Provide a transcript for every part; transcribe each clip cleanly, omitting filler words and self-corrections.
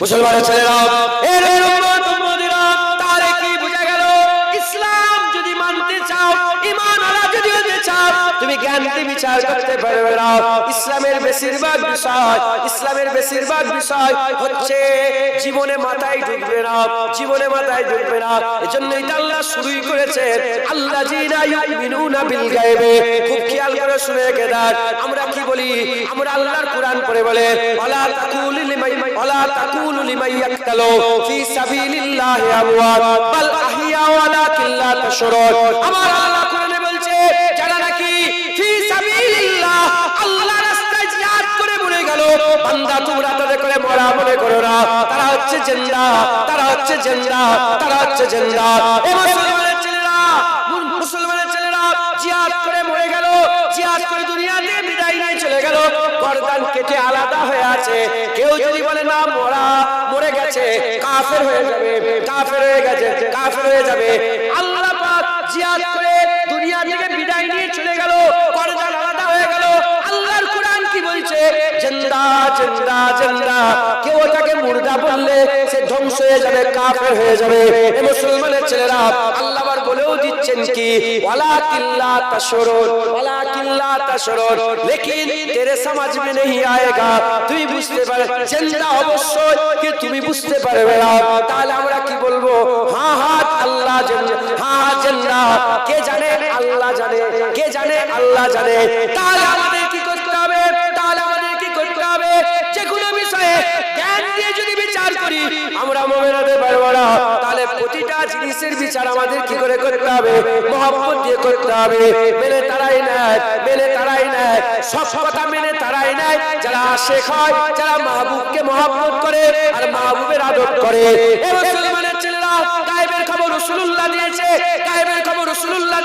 মুসলমানের ছেলেরা, এর উম্মত-উম্মতিরা, তাহলে কি বোঝা গেল? ইসলাম যদি মানতে চাও, ঈমান আলা যদি হতে চাও, তুমি জ্ঞানকে বিচার করতে পারবে না। ইসলামের বেশিরভাগ বিষয় হচ্ছে জীবনে মাথায় ঢুকবে না, জীবনে মাথায় ঢুকবে না। এজন্যই তো আল্লাহ শুরুই করেছেন আল্লাযীনা ইউমিনুনা বিল গায়বে। খুব খেয়াল করে শুনে রেখে দেন। আমরা কি বলি? আমরা আল্লাহর কোরআন পড়ে বলে ওয়ালা তাকুলু লিমান ইয়াকতালু ফি সাবিলিল্লাহি আমওয়াত বাল আহইয়া ওয়ালাকিন লা তাশউরুন। আমার আল্লাহ কোরআনে বলছে যারা নাকি ফি সাবিলিল্লাহ, আল্লাহর রাস্তায় জিহাদ করে মরে গেল, বান্দা তোমরা তাদের করে মরা মনে করো না, তারা হচ্ছে জিন্দা, তারা হচ্ছে জিন্দা, তারা হচ্ছে জিন্দা। এ মুসলমানের ছেলেরা জিহাদ করে মরে গেল, জিহাদ করে দুনিয়াতে বিদায় নিয়ে চলে গেল, গর্দান কেটে আলাদা হয়ে আছে। কেউ যদি বলে না মরে গেছে, কাফের হয়ে যাবে, কাফের হয়ে যাবে। আল্লাহ পাক জিহাদ করে দুনিয়া থেকে বিদায় নিয়ে চলে গেল, গর্দান আলাদা হয়ে গেল। আল্লাহর কোরআন কি বলছে? জিন্দা জিন্দা জিন্দা। কেউ তাকে মুর্দা বললে সে ধ্বংস হয়ে যাবে, কাফের হয়ে যাবে। এ মুসলমানের ছেলেরা, আল্লাহ আবার বলেও দিচ্ছেন কি ওয়ালাকিন লা তাশউরুন, ওয়ালাকিন লা তাশউরুন, লেকিন তেরে সমঝ মে नहीं आएगा। তুই বুঝতে পারবে জিন্দা অবশ্যই, কি তুমি বুঝতে পারবে না। তাহলে আমরা কি বলবো? হ্যাঁ হ্যাঁ আল্লাহ জিন্দা, হ্যাঁ জিন্দা। কে জানে? আল্লাহ জানে। কে জানে? আল্লাহ জানে। তাহলে আমাদের কি করতে হবে? যে কোনো বিষয়ে জ্ঞান দিয়ে যদি বিচার করি, আমরা মুমিন হতে পারবো না। তাহলে প্রতিটা জিনিসের বিচার আমাদের কি করে করতে হবে? মহব্বত দিয়ে করতে হবে। মেনে তারাই নেয়, সব কথা মেনে তারাই নেয় যারা আশিক হয়, যারা মাহবুবকে মহব্বত করে আর মাহবুবের আদব করে। এ মুসলমানের ছেলেরা, গায়েবের খবর রাসূলুল্লাহ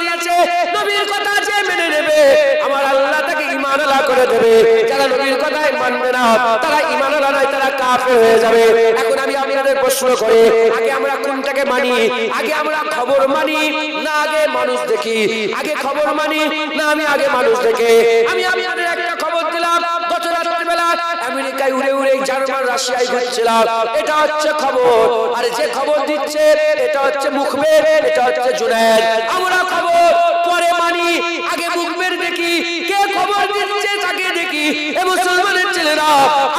দিয়েছে, নবীর কথা যে মেনে নেবে আমার আল্লাহ তাকে ঈমান আলা করে দেবে। যারা নবীর কথাই মানবে না, তারা ঈমান আলা নয়, তারা কাফের হয়ে যাবে। এখন আমি আপনাদের প্রশ্ন করি, আগে আমরা কোনটাকে মানি? আগে আমরা খবর মানি না আগে মানুষ দেখি? আগে খবর মানি না আগে মানুষ দেখে? আমি আপনাদের একটা খবর দিলাম, গত রাত্রিবেলা আমেরিকায় উড়ে জার্মান রাশিয়ায় ঘুরছিলাম, এটা হচ্ছে খবর। আর যে খবর দিচ্ছে এটা হচ্ছে মুখবের, এটা হচ্ছে জুনায়েদ। আমরা খবর পরে মানি, আগে মুখবের দেখি, কে খবর দিচ্ছে তাকে দেখি। এ মুসলমানের ছেলেরা,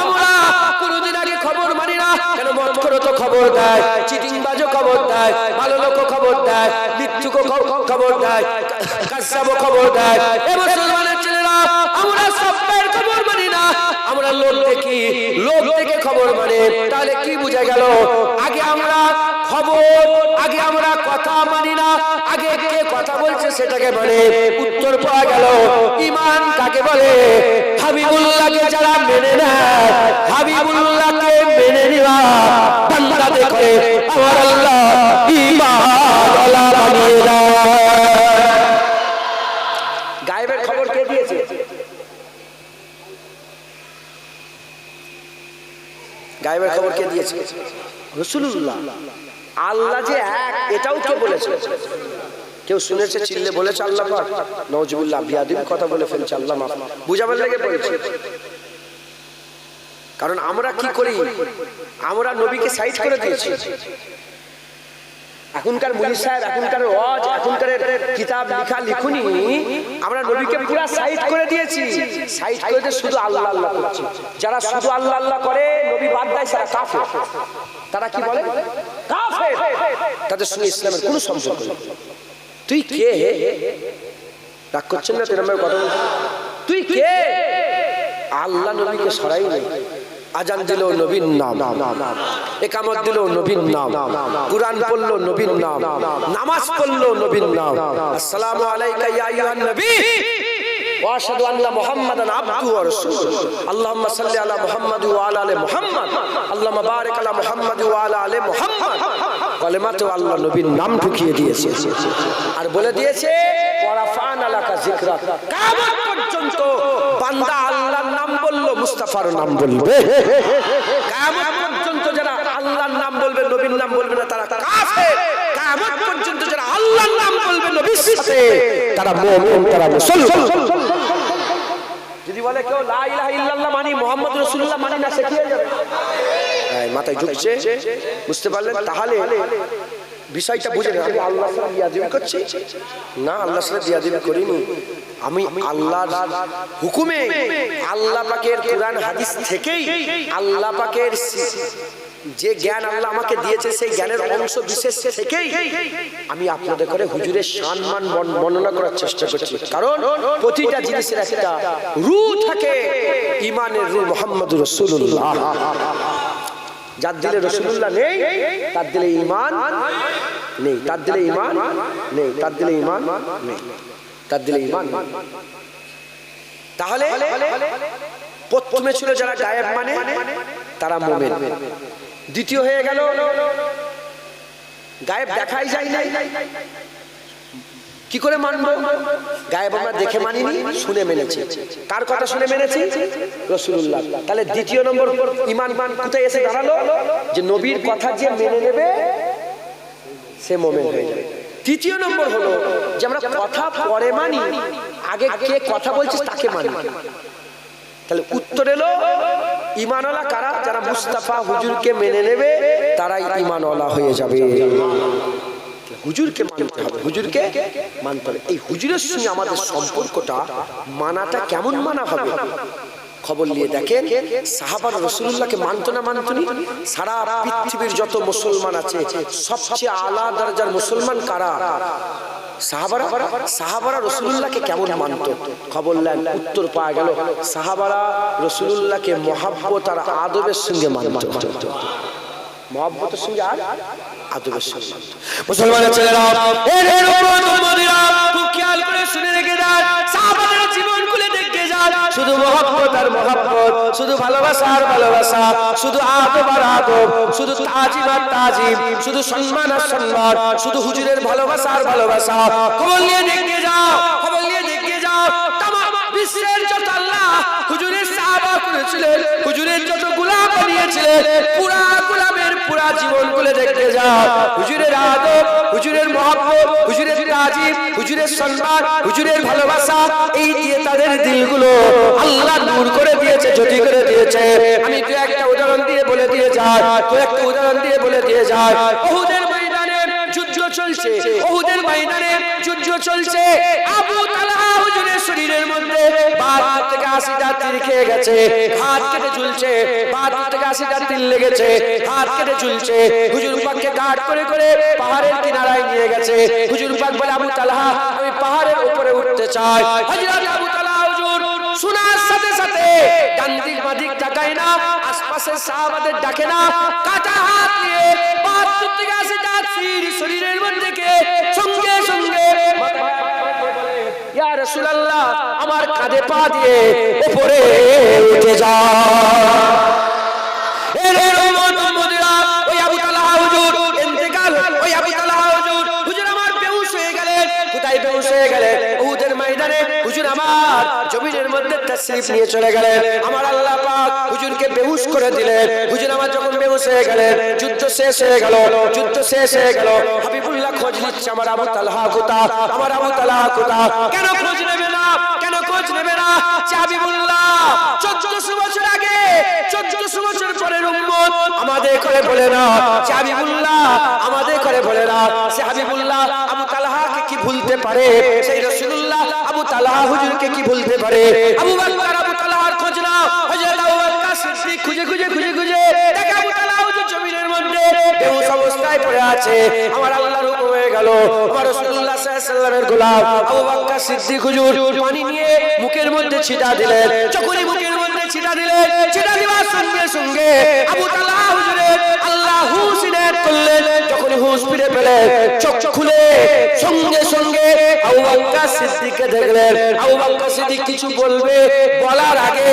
আমরা কোনদিন আগে খবর মানি না কেন? মদখোরও তো খবর দেয়, চিটিংবাজও খবর দেয়, ভালো লোকও খবর দেয়, মিথ্যুকও খবর দেয়, কাজ্জাবও খবর দেয়। এ মুসলমানের ছেলেরা, আমরা সবের খবর মানি না, আমরা লোক দেখি, লোক দেখে খবর মানে। তাহলে কি বোঝা গেল? আগে আমরা খবর, আগে আমরা কথা মানি না, আগে কে কথা বলছে সেটাকে মানে। উত্তর পাওয়া গেল ঈমান কাকে বলে? হাবিবুল্লাহকে যারা মেনে নেয়, হাবিবুল্লাহকে মেনে নেওয়া বান্দা দেখে আমার আল্লাহ ঈমানওয়ালা বানিয়ে দেয়। গায়েবের খবর কে দিয়েছে? গায়েবের খবর কে দিয়েছে? রাসূলুল্লাহ। আল্লাহ যে এক, এটাও কে বলেছে? কেউ শুনেছে, চিল্লে বলেছে আল্লাহ পাক? নাউজুবিল্লাহ, বিয়াদবি কথা বলে ফেলছে, আল্লাহ মাফ। বুঝাবার লাগে বলছে। কারণ আমরা কি করি? আমরা নবীকে সাইড করে দিয়েছি। এখনকার মুফতি সাহেব, এখনকার ওয়াজ, এখনকার কিতাব লেখা লিখুনি, আমরা নবীকে পুরো সাইড করে দিয়েছি। সাইড করে দিয়ে শুধু আল্লাহ আল্লাহ করছি। যারা শুধু আল্লাহ আল্লাহ করে, নবী বাদ দেয়, তারা কাফের। তারা কি বলে? কাফের। তাদের সঙ্গে ইসলামের কোনো সম্পর্ক নেই। তুই কে? রাগ করছেন না? তেরম্বার কথা বলছেন, তুই কে? আল্লাহ নবীকে সরাই নেই। আজান দিল নবীর নাম, একামত দিল নবীর নাম, কুরআন পড়লো নবীর নাম, নামাজ পড়লো নবীর নাম। আসসালামু আলাইকা ইয়া আইয়ুহান নবী ওয়া আশহাদু আন্না মুহাম্মাদান আবদুহু ওয়া রাসূলুহু। আল্লাহুম্মা সাল্লি আলা মুহাম্মাদ ওয়া আলা আলি মুহাম্মাদ, আল্লাহুম্মা বারিক আলা মুহাম্মাদ ওয়া আলা আলি মুহাম্মাদ। কলেমাতে আল্লাহ নবীর নাম ঢুকিয়ে দিয়েছে আর বলে দিয়েছে ওয়ারাফানা লাকা যিকরাক। কিয়ামত পর্যন্ত বান্দা আল্লাহর নাম বলল, মুস্তাফার নাম বলবে। কিয়ামত পর্যন্ত যারা আল্লাহর নাম বলবে, নবীর নাম বলবে না, তারা কাফের। কিয়ামত পর্যন্ত যারা আল্লাহর নাম বলবে নবীর সাথে, তারা মুমিন, তারা মুসলমান। যদি বলে কেউ লা ইলাহা ইল্লাল্লাহ মানি, মুহাম্মদ রাসূলুল্লাহ মানি না, সে কি হয়ে যাবে? মাথায় ঢুকছে, বুঝতে পারলেন? তাহলে বিষয়টা বুঝে নেন, আমি আল্লাহর সাথে বিয়াদবি করছি না, আল্লাহর সাথে বিয়াদবি করিনি, আমি আল্লাহর হুকুমে, আল্লাহ পাকের কোরআন হাদিস থেকেই, আল্লাহ পাকের যে জ্ঞান আল্লাহ আমাকে দিয়েছে সেই জ্ঞানের অংশ বিশেষ থেকেই আমি আপনাদের করে হুজুরের সম্মান বর্ণনা করার চেষ্টা করছি। কারণ প্রতিটা জিনিসের একটা রূহ থাকে, ঈমানের রূহ মুহাম্মদুর রাসূলুল্লাহ। যার দিলে রাসূলুল্লাহ নেই তার দিলে ঈমান নেই, তার দিলে ঈমান নেই, তার দিলে ঈমান নেই, তার দিলে ঈমান নেই। তাহলে প্রথমে ছিল যারা গায়েব মানে তারা মুমিন, দ্বিতীয় হয়ে গেল গায়েব দেখাই যায় নাই, কি করে মানবো? গায়েব আমরা দেখে মানিনি, শুনে মেনেছি। কার কথা শুনে মেনেছি? রাসূলুল্লাহ। তাহলে দ্বিতীয় নম্বর ঈমান কোথায় এসে দাঁড়ালো? যে নবীর কথা যে মেনে নেবে সে মুমিন হয়ে যাবে। তৃতীয় নম্বর হলো যে আমরা কথা পরে মানি, আগে কে কথা বলছিস তাকে মানি। তাহলে উত্তর এলো ঈমানওয়ালা কারা? যারা মুস্তাফা হুজুরকে মেনে নেবে তারাই ঈমানওয়ালা হয়ে যাবে। হুজুরকে মানতে হবে, হুজুরকে মানতে হবে। এই হুজুরের সঙ্গে আমাদের সম্পর্কটা মানাটা কেমন মানা হবে? খবর নিয়ে দেখেন সাহাবারা রাসূলুল্লাহকে মানতো না মানতনি? সারা পৃথিবীর যত মুসলমান আছে সবচেয়ে আলা দরজার মুসলমান কারা? সাহাবারা রাসূলুল্লাহকে কেমন মানতো? খবর নেন, উত্তর পাওয়া গেল সাহাবারা রাসূলুল্লাহকে মহব্বত আর আদবের সঙ্গে মানতো, মহব্বতের সঙ্গে আর আদবের সঙ্গে। মুসলমানের ছেলেরা, এর উম্মতিরা খুব খেয়াল করে শুনে রেখে দেন, সাহাবাদের জীবনগুলো দেখে যান, শুধু মহব্বত আর মহব্বত, শুধু ভালোবাসা আর ভালোবাসা, শুধু আদব আর আদব, শুধু তাজিম আর তাজিম, শুধু সম্মান আর সম্মান, শুধু হুজুরের ভালোবাসা আর ভালোবাসা। খবর নিয়ে দেখে যাও, খবর নিয়ে দেখে যাও, তামাম বিশ্বের যত আল্লাহ হুজুরের সাহাবা করেছিলেন, হুজুরের যত গোলাম বানিয়েছিলেন, পুরা গোলামের পুরা জীবনগুলো দেখতে যাও, হুজুরের আদব, হুজুরের মহব্বত, হুজুরের তাজিম, হুজুরের সম্মান, হুজুরের ভালোবাসা, এই দিয়ে তাদের দিলগুলো আল্লাহ নূর করে দিয়েছে, জ্যোতি করে দিয়েছে। আমি তো একটা উদাহরণ দিয়ে বলে দিয়ে যাই, কয়েকটা উদাহরণ দিয়ে বলে দিয়ে যাই। উহুদের ময়দানে যুদ্ধ চলছে, উহুদের ময়দানে যুদ্ধ চলছে, আবু তালহা হুজুরের শরীরের মধ্যে ৭২ থেকে ৮০টা তীর খেয়ে গেছে, হাত কেটে ঝুলছে, ৭২ থেকে ৮০টা তীর লেগেছে, হাত কেটে ঝুলছে। হুজুর পাককে গার্ড করে করে পাহাড়ের কিনারায় নিয়ে গেছে। হুজুর পাক বলে, আবু তালহা আমি পাহাড়ের উপরে উঠতে চাই। হযরত আবু তালহা হুজুর শোনার সাথে সাথে ডান দিক বাঁ দিক তাকায় না, আশপাশের সাহাবাদের ডাকে না, কাটা হাত নিয়ে ৭২ থেকে ৮০টা তীর শরীরের মধ্যে কে সঙ্গে সঙ্গে ইয়া রাসূলুল্লাহ আমার কাঁধে পা দিয়ে উপরে উঠে যাও। এর উম্মতিরা, ওই আবু তালহা হুজুর ইন্তেকাল, ওই আবু তালহা হুজুর, হুজুর আমার বেহুশ হয়ে গেলেন। কোথায় বেহুশ হয়ে গেলেন? উহুদের ময়দানে হুজুর আমার জমিনের মধ্যে তাশরীফ নিয়ে চলে গেলেন। আমার আল্লাহ পাক হুজুরকে বেহুশ করে দিলেন। হুজুর আমার যখন বেহুশ হয়ে গেলেন, যুদ্ধ শেষ হয়ে গেল, যুদ্ধ শেষ হয়ে গেল। হাবিবুল্লাহ খোঁজ নিচ্ছে, আমার আবু তালহা কোথায়, আমার আবু তালহা কোথায়? কেন খোঁজ নেবে না, কেন খোঁজ নেবে না? হাবিবুল্লাহ ১৪০০ বছর আগে, ১৪০০ বছর পরের উম্মত আমাদের করে বলে না, হাবিবুল্লাহ আমাদের করে বলে না। সে হাবিবুল্লাহ আবু তালহাকে কি ভুলতে পারে? সেই রাসূলুল্লাহ আবু তালহা হুজুরকে কি ভুলতে পারে? আবু বকর আবু তালহার খোঁজ নাও। হযরত আবু বকর সিদ্দিক খুঁজে খুঁজে খুঁজে খুঁজে দেখে আবু তালহা হুজুর জমিনের মধ্যে বেহুশ অবস্থায় পড়ে আছে। আমার আল্লাহর হুকুম হয়ে গেল, আমার রাসূলুল্লাহ সাল্লাল্লাহু আলাইহি ওয়াসাল্লামের গোলাম আবু বকর সিদ্দিক হুজুর পানি নিয়ে মুখের মধ্যে ছিটা দিলেন। যখনই মুখের মধ্যে ছিটা দিলেন, ছিটা দেওয়ার সঙ্গে সঙ্গে আবু তালহা হুজুরের আল্লাহ হুঁশ ইনায়েত করলেন। যখনই হুঁশ ফিরে পেলেন, চোখ খুলে সঙ্গে সঙ্গে আবু বকর সিদ্দিককে দেখলেন। আবু বকর সিদ্দিক কিছু বলবে, বলার আগে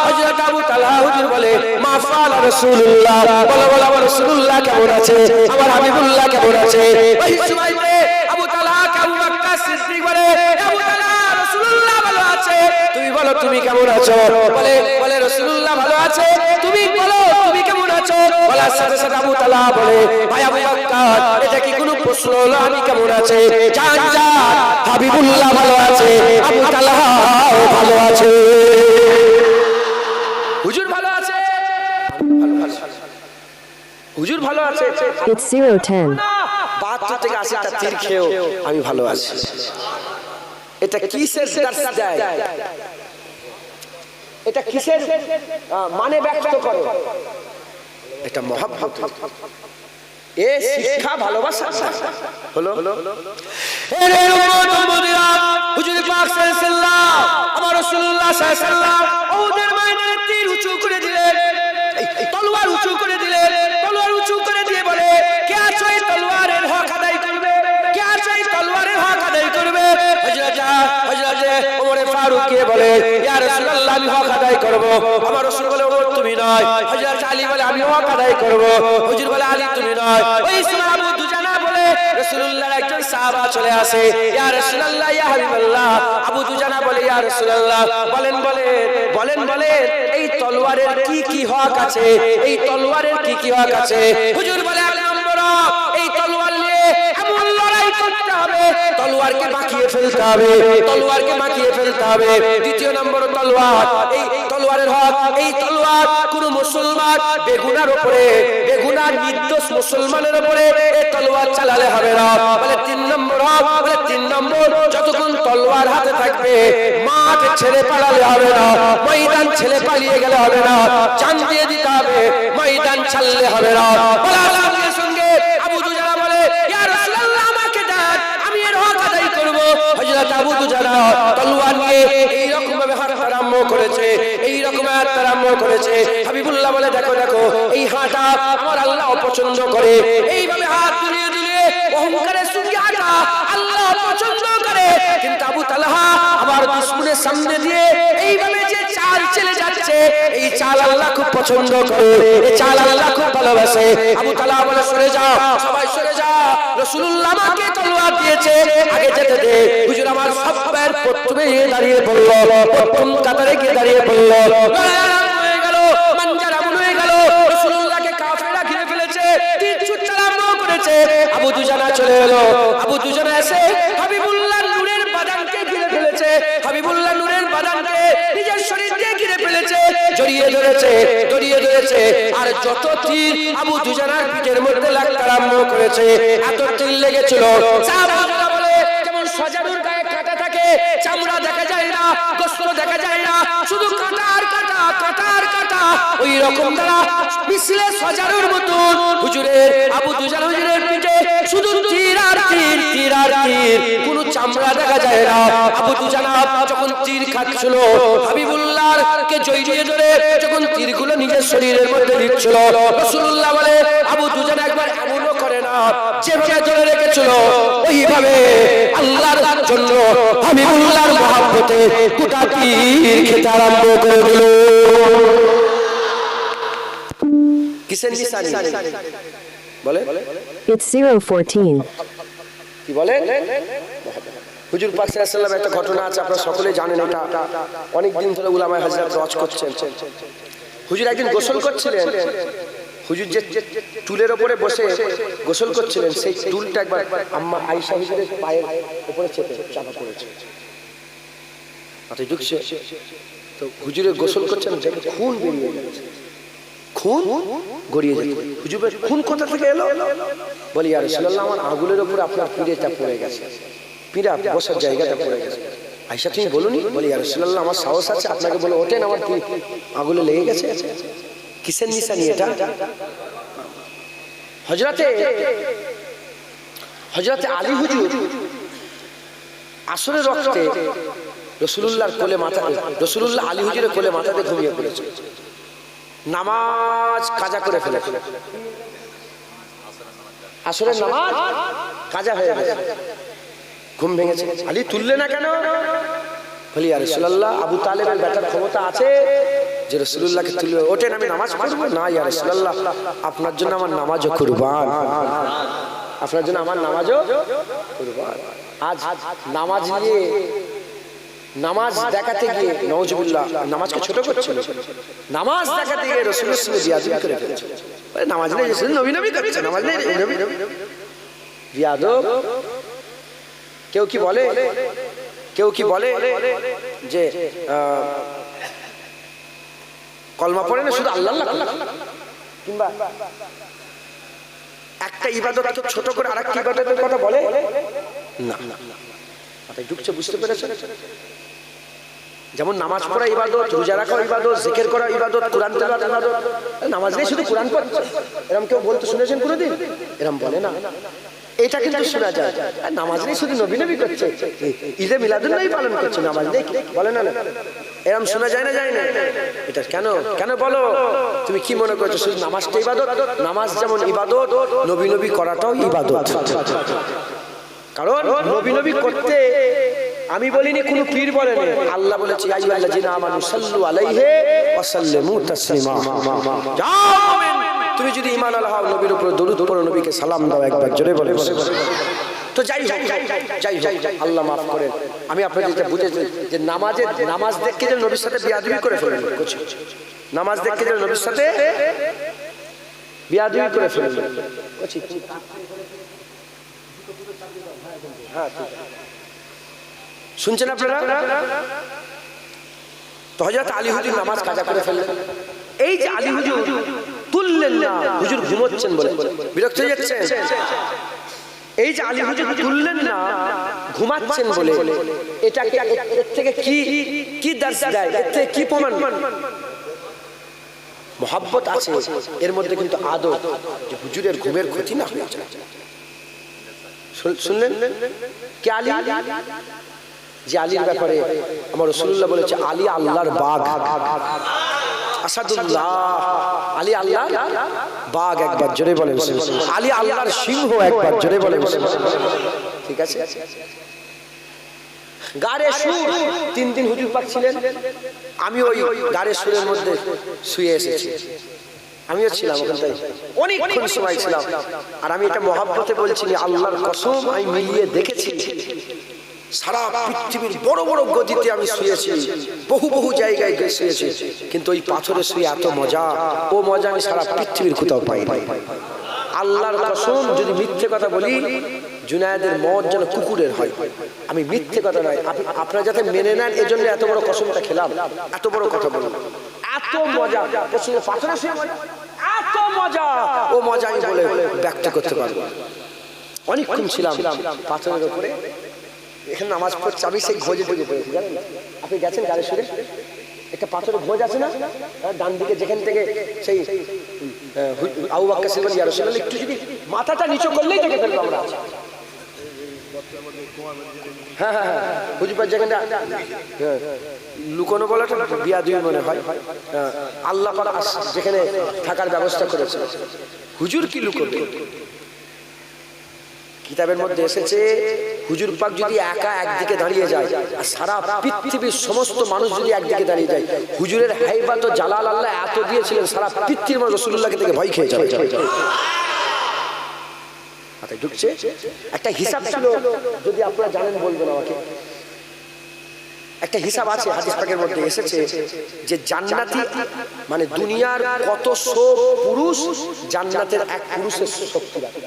হযরত আবু তালহা হুজুর বলে, মা ফাআলা রাসূলুল্লাহ, বলো বলো আমার রাসূলুল্লাহ কেমন আছে, আমার হাবিবুল্লাহ কেমন আছে? ওই সময়তে আবু তালহা আবু বকর সিদ্দিক বলে, আবু তালহা রাসূলুল্লাহ ভালো আছে, তুমি বলো তুমি কেমন আছো? বলে বলে রাসূলুল্লাহ ভালো আছে, তুমি বলো তুমি কেমন আছো? বলার সাথে সাথে আবু তালহা বলে, ভাই আবু বকর এটা কি কোনো প্রশ্ন হলো আমি কেমন আছে? জান জান হাবিবুল্লাহ ভালো আছে, আবু তালহাও ভালো আছে। হুজুর ভালো আছে, ভালো আছে। হুজুর ভালো আছে, It's 010. 72 থেকে 80টা তীর খেয়েও আমি ভালো আছি। এটা কিসের দার্স দেয়? এটা কিসের মানে ব্যক্ত করে? এটা মহব্বত। এ শিক্ষা ভালোবাসা হলো। এর উম্মত-উম্মতিরা হুজুর পাক সাল্লাল্লাহু আমার রাসূলুল্লাহ সাল্লাল্লাহু ওদের ময়দানে তীর উঁচু করে দিলেন, তলোয়ার উঁচু করে দিলেন। তলোয়ার উঁচু করে দিয়ে বলে, কে আছো এই তলোয়ারের হক আদায় করবে? কে আছো এই তলোয়ারের হক আদায় করবে? হযরত ওমর ফারুক কে বলে, ইয়া রাসূলুল্লাহ আমি হক আদায় করব। আমার রাসূল বলে, ওমর তুমি নয়। হযরত আলী বলে, আমি হক আদায় করব। হুজুর বলে, আলী তুমি নয়। ওই সময় আবু দুজানা বলে, রাসূলুল্লাহর একজন সাহাবা চলে আসে, ইয়া রাসূলুল্লাহ ইয়া হাবিবাল্লাহ। আবু দুজানা বলে, ইয়া রাসূলুল্লাহ বলেন এই তলোয়ারের কি কি হক আছে? এই তলোয়ারের কি কি হক আছে? হুজুর বলে, এক নম্বর এই তলোয়ার নিয়ে এমন লড়াই করতে হবে, তলোয়ারকে বাঁকিয়ে ফেলতে হবে, তলোয়ারকে বাঁকিয়ে ফেলতে হবে। দ্বিতীয় নম্বর তলোয়ার, এই তলোয়ারের হক, এই তলোয়ার কোন মুসলমান বেগুনার উপরে, বেগুনার নির্দোষ মুসলমানের উপরে এই তলোয়ার চালালে হবে না। বলে তিন নম্বর হক, বলে তিন নম্বর যতক্ষণ তলোয়ার হাতে থাকবে মাঠ ছেড়ে পালালে হবে না, ময়দান ছেড়ে পালিয়ে গেলে হবে না, জান দিয়ে দিতে হবে, ময়দান ছাড়লে হবে না। বলার সঙ্গে সঙ্গে আবু দুজানা বলে, ইয়া রাসূলুল্লাহ আমাকে দেন, আমি এর হক আদায় করব। হযরত আবু দুজানা তলোয়ার নিয়ে এই রকম ভাবে হাঁটা আরম্ভ করেছে, এই রকম হাঁটা আরম্ভ করেছে। হাবিবুল্লাহ বলে, দেখো দেখো এই হাঁটা আমার আল্লাহ পছন্দ করে। এইভাবে হাত দুলিয়ে দুলিয়ে অহংকারের সঙ্গে হাঁটা আল্লাহ পছন্দ করে। কিন্তু আবু তালহা আবার দুশমনের সামনে দিয়ে এইভাবে যে চাল চলে যাচ্ছে, এই চাল আল্লাহ খুব পছন্দ করে, এই চাল আল্লাহ খুব ভালোবাসে। আবু তালহা বলে, সরে যাও, সবাই সরে যাও, রাসূলুল্লাহ আমাকে তলোয়ার দিয়েছে, আগে যেতে দে। হুজুর আমার সবার প্রথমে দাঁড়িয়ে পড়ল, প্রথম কাতারে গিয়ে দাঁড়িয়ে পড়ল। হয়ে গেল, মানজার আমল হয়ে গেল, রাসূলুল্লাহকে কাফেররা ঘিরে ফেলেছে, তীর ছুট আরম্ভ করেছে। আবু দুজানা চলে এলো, আবু দুজানা এসে হাবিবুল্লাহ নূরের বাদানকে ঘিরে ফেলেছে, হাবিবুল্লাহ নূরের বাদানকে নিজের শরীর দিয়ে ঘিরে ফেলেছে, জড়িয়ে ধরেছে, জড়িয়ে ধরেছে। আর যত তীর আবু দুজানার পিঠের মধ্যে লাগতে আরম্ভ করেছে, এত তীর লেগেছিল। সাহাবারা বলে, যেমন সজারুর গায়ে কাঁটা থাকে, চামড়া দেখা যায় না, গোশত দেখা যায় না, শুধু কাঁটা আর কাঁটা, কাঁটা আর কাঁটা, ওই রকম তারা মিশলে সজারুর মতন হুজুরের, আবু দুজানা হুজুরের পিঠে শুধু তীর আর তীর, তীর আর তীর, কোনো চামড়া দেখা যায় না। আবু দুজানা যখন তীর খাচ্ছিল, হাবিবুল্লাহকে জড়িয়ে ধরে যখন তীরগুলো নিজের শরীরের মধ্যে দিচ্ছিল, রাসূলুল্লাহ বলে, আবু দুজানা একবার এমনও করে না, যেভাবে ধরে রেখেছিল ওইভাবে আল্লাহর জন্য হাবিবুল্লাহর মহব্বতে গোটা তীর খেতে আরম্ভ করে দিল। কিসের নিশানি বলে? It's 014. কি বলে? হুজুর পাক সাল্লাল্লাহু আলাইহি ওয়াসাল্লাম একটা ঘটনা আছে, আপনারা সকলেই জানেন। এটা অনেক দিন ধরে উলামায়ে হযরত ওয়াজ করছেন। হুজুর একদিন গোসল করছিলেন, হুজুর যে টুলের উপরে বসে গোসল করছিলেন, সেই টুলটা একবার আম্মা আয়েশা হুজুরের পায়ের উপরে চাপা পড়েছে, মাথায় ঢুকছে। তো হুজুরের গোসল করছেন, খুন বেরিয়ে যাচ্ছে, খুন গড়িয়ে যাচ্ছে। হুজুর খুন কোথা থেকে এলো? বলি, ইয়া রাসূলুল্লাহ আমার আঙুলের উপর আপনার পিড়েটা পড়ে গেছে, পিড়া বসার জায়গাটা পড়ে গেছে। আয়েশা তুমি বলুনি? বলি, ইয়া রাসূলুল্লাহ আমার সাহস আছে আপনাকে বলে ওঠেন, আমার আঙুলে লেগে গেছে। কিসের নিশানি এটা? হযরতে আলী হুজুর আসরের রক্তে রাসূলুল্লাহর কোলে মাথা, রাসূলুল্লাহ আলী হুজুরের কোলে মাথাতে ঘুমিয়ে পড়েছে, নামাজ কাজা করে ফেলেছে, আসরের নামাজ কাজা হয়ে গেছে, ঘুম ভেঙেছে। আলী তুললে না কেন? বলি, ইয়া রাসূলুল্লাহ আবু তালেবের বেটার ক্ষমতা আছে যে রাসূলুল্লাহকে তুলবে, ওঠেন আমি নামাজ পড়বো না। ইয়া রাসূলুল্লাহ আপনার জন্য আমার নামাজও কুরবান, আপনার জন্য আমার নামাজও কুরবান। আজ নামাজ নিয়ে, নামাজ দেখাতে গিয়ে নাউজুবিল্লাহ নামাজকে ছোট করছিল, নামাজ দেখাতে গিয়ে রাসূলের সঙ্গে বিয়াদবি করে ফেলেছে। নামাজ নেই, নবী নবী করছে, নামাজ নেই, নবী নবী বিয়াদব। কেউ কি বলে, কেউ কি বলে যে কলমা পড়ে না, শুধু আল্লাহ আল্লাহ, কিংবা একটা ইবাদত তো ছোট করে আরেকটা ইবাদতের কথা বলে না। মাথায় ঢুকছে, বুঝতে পেরেছেন? যেমন নামাজ পড়া ইবাদত, রোজা রাখা ইবাদত, জিকির করা ইবাদত, কোরআন তেলাওয়াত ইবাদত। নামাজ নেই শুধু কোরআন পড়ছে, এরকম কেউ বলতে শুনেছেন কোনোদিন? এরকম বলে না। এটা কিন্তু শোনা যায়। নামাজ নেই শুধু নবী নবী করছে, ঈদে মিলাদুন্নবী পালন করছে, নামাজ নেই বলে না। এরকম শোনা যায় না, যায় না? এটা কেন কেন বলো? তুমি কি মনে করছো শুধু নামাজটা ইবাদত? নামাজ যেমন ইবাদত, নবী নবী করাটাও ইবাদত। কারণ নবী নবী করতে আমি বলিনি, কোন পীর বলেনি, আল্লাহ বলেছে আইয়ুহাল্লাযীনা আমানু সাল্লু আলাইহি ওয়া সাল্লিমু তাসলিমা। যাও মুমিন, তুমি যদি ঈমান আনহা নবীর উপর দরুদ পড়ো, নবীকে সালাম দাও, একবার জোরে বলে। তো যাই হোক, আল্লাহ মাফ করেন। আমি আপনাদের যেটা বুঝেছি যে নামাজ দেখে যে নবীর সাথে বিয়াদবি করে ফেলেন, নামাজ দেখে যে নবীর সাথে বিয়াদবি করে ফেলেন। হ্যাঁ, শুনছেন আপনারা? তো হযরত আলী হুজুর নামাজ কাজা করে ফেললেন। এই যে আলী হুজুর তুললেন না, হুজুর ঘুমোচ্ছেন বলে বিরক্ত হয়ে যাচ্ছেন। এই যে আলী হুজুর তুললেন না, ঘুমাচ্ছেন বলে, এটাকে এর থেকে কি দার্স দেয়? এর থেকে কি প্রমাণ? মুহাব্বত আছে এর মধ্যে, কিন্তু আদব, যে হুজুরের ঘুমের ক্ষতি না হয়ে যায়। শুনলেন কি আলী? যে আলীর ব্যাপারে আমার রাসূলুল্লাহ বলেছে, আলী আল্লাহর বাগ, আসাদুল্লাহ, আলী আল্লাহর বাগ। একবার জোরে বলেন আলী আল্লাহর সিংহ, একবার জোরে বলেন। ঠিক আছে? গারে সুর 3 দিন হুজুর পাক ছিলেন। আমি ওই গারে সুরের মধ্যে শুয়ে এসেছি, আমিও ছিলাম ওখানটায়, অনেকক্ষণ সময় ছিলাম। আর আমি এটা মহব্বতে বলছি, আল্লাহর কসম, আমি মিলিয়ে দেখেছি সারা পৃথিবীর বড় বড় গদিতে আমি শুয়েছি, বহু জায়গায় শুয়েছি, কিন্তু ওই পাথরে শুয়ে এত মজা, ও মজা আমি সারা পৃথিবীর কোথাও পাই নাই। আল্লাহর কসম, যদি মিথ্যে কথা বলি, জুনায়েদের মত যেন কুকুরের হয়। আমি মিথ্যে কথা নয়, আপনারা যাতে মেনে নেন এজন্য এত বড় কসমটা খেলাম, এত বড় কথা বললাম। এত মজা পাথরে শুয়ে, এত মজা, ও মজা আমি বলে ব্যক্ত করতে পারবো। অনেকক্ষণ ছিলাম পাথরের উপরে, এখানে নামাজ পড়ছে, আমি সেই ঘোজে ঢুকে পড়েছি, জানেন? আপনি গেছেন গাড়ি সুরে, একটা পাথরের ঘোজ আছে না ডান দিকে, যেখান থেকে সেই আবু বকর সিদ্দিক ইয়া রাসূলুল্লাহ একটু যদি মাথাটা নিচু করলেই দেখে ফেলবো আমরা। হ্যাঁ হ্যাঁ হ্যাঁ, হুজুর পাক যেখানটা লুকোনো বলাটা বিয়াদবি মনে হয়। আল্লাহ পাক যেখানে থাকার ব্যবস্থা করেছে, হুজুর কি লুকোবে? কিতাবের মধ্যে এসেছে, হুজুর পাক যদি একা একদিকে দাঁড়িয়ে যায়, আর সারা পৃথিবীর সমস্ত মানুষ যদি একদিকে দাঁড়িয়ে যায়, হুজুরের হাইবাত ও জালাল আল্লাহ এত দিয়েছিলেন, সারা পৃথিবীর মানুষ রাসূলুল্লাহকে থেকে ভয় খেয়ে যাবে। মাথায় ঢুকছে? একটা হিসাব ছিল, যদি আপনারা জানেন বলবেন আমাকে। একটা হিসাব আছে, হাদিস পাকের মধ্যে এসেছে যে জান্নাতি মানে দুনিয়ার কত সব পুরুষ জান্নাতের এক পুরুষের শক্তি রাখে।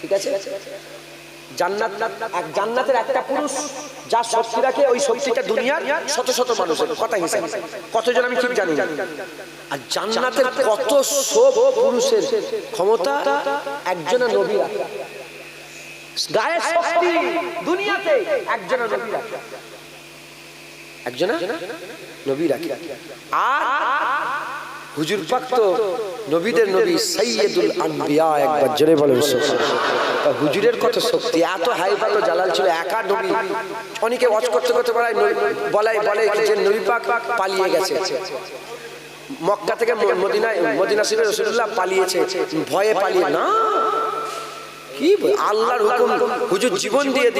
ঠিক আছে? জান্নাতের একটা পুরুষ যা শক্তি রাখে, ওই শক্তিটা দুনিয়ার শত শত মানুষের কথা হিসাব, কতজন আমি ঠিক জানি না। আর জান্নাতের কত সব পুরুষের ক্ষমতা একজন নবী রাখে, গায়ের শক্তি দুনিয়াতে একজন নবী রাখে, একজন নবী রাখে। আর হুজুর পাক তো নবীদের নবী, সাইয়্যিদুল আম্বিয়া, একবার জোরে বলেন সুবহানাল্লাহ। হুজুরের কত শক্তি, এত হাইবাত ও জালাল ছিল, একা নবী। অনেকে ওয়াজ করতে করতে বলে যে নবী পাক পালিয়ে গেছে, মক্কা থেকে মদিনা শরীফে রাসূলুল্লাহ পালিয়েছে, ভয়ে পালিয়ে না। কি আল্লাহর হুকুম, হুজুর জীবন দিয়ে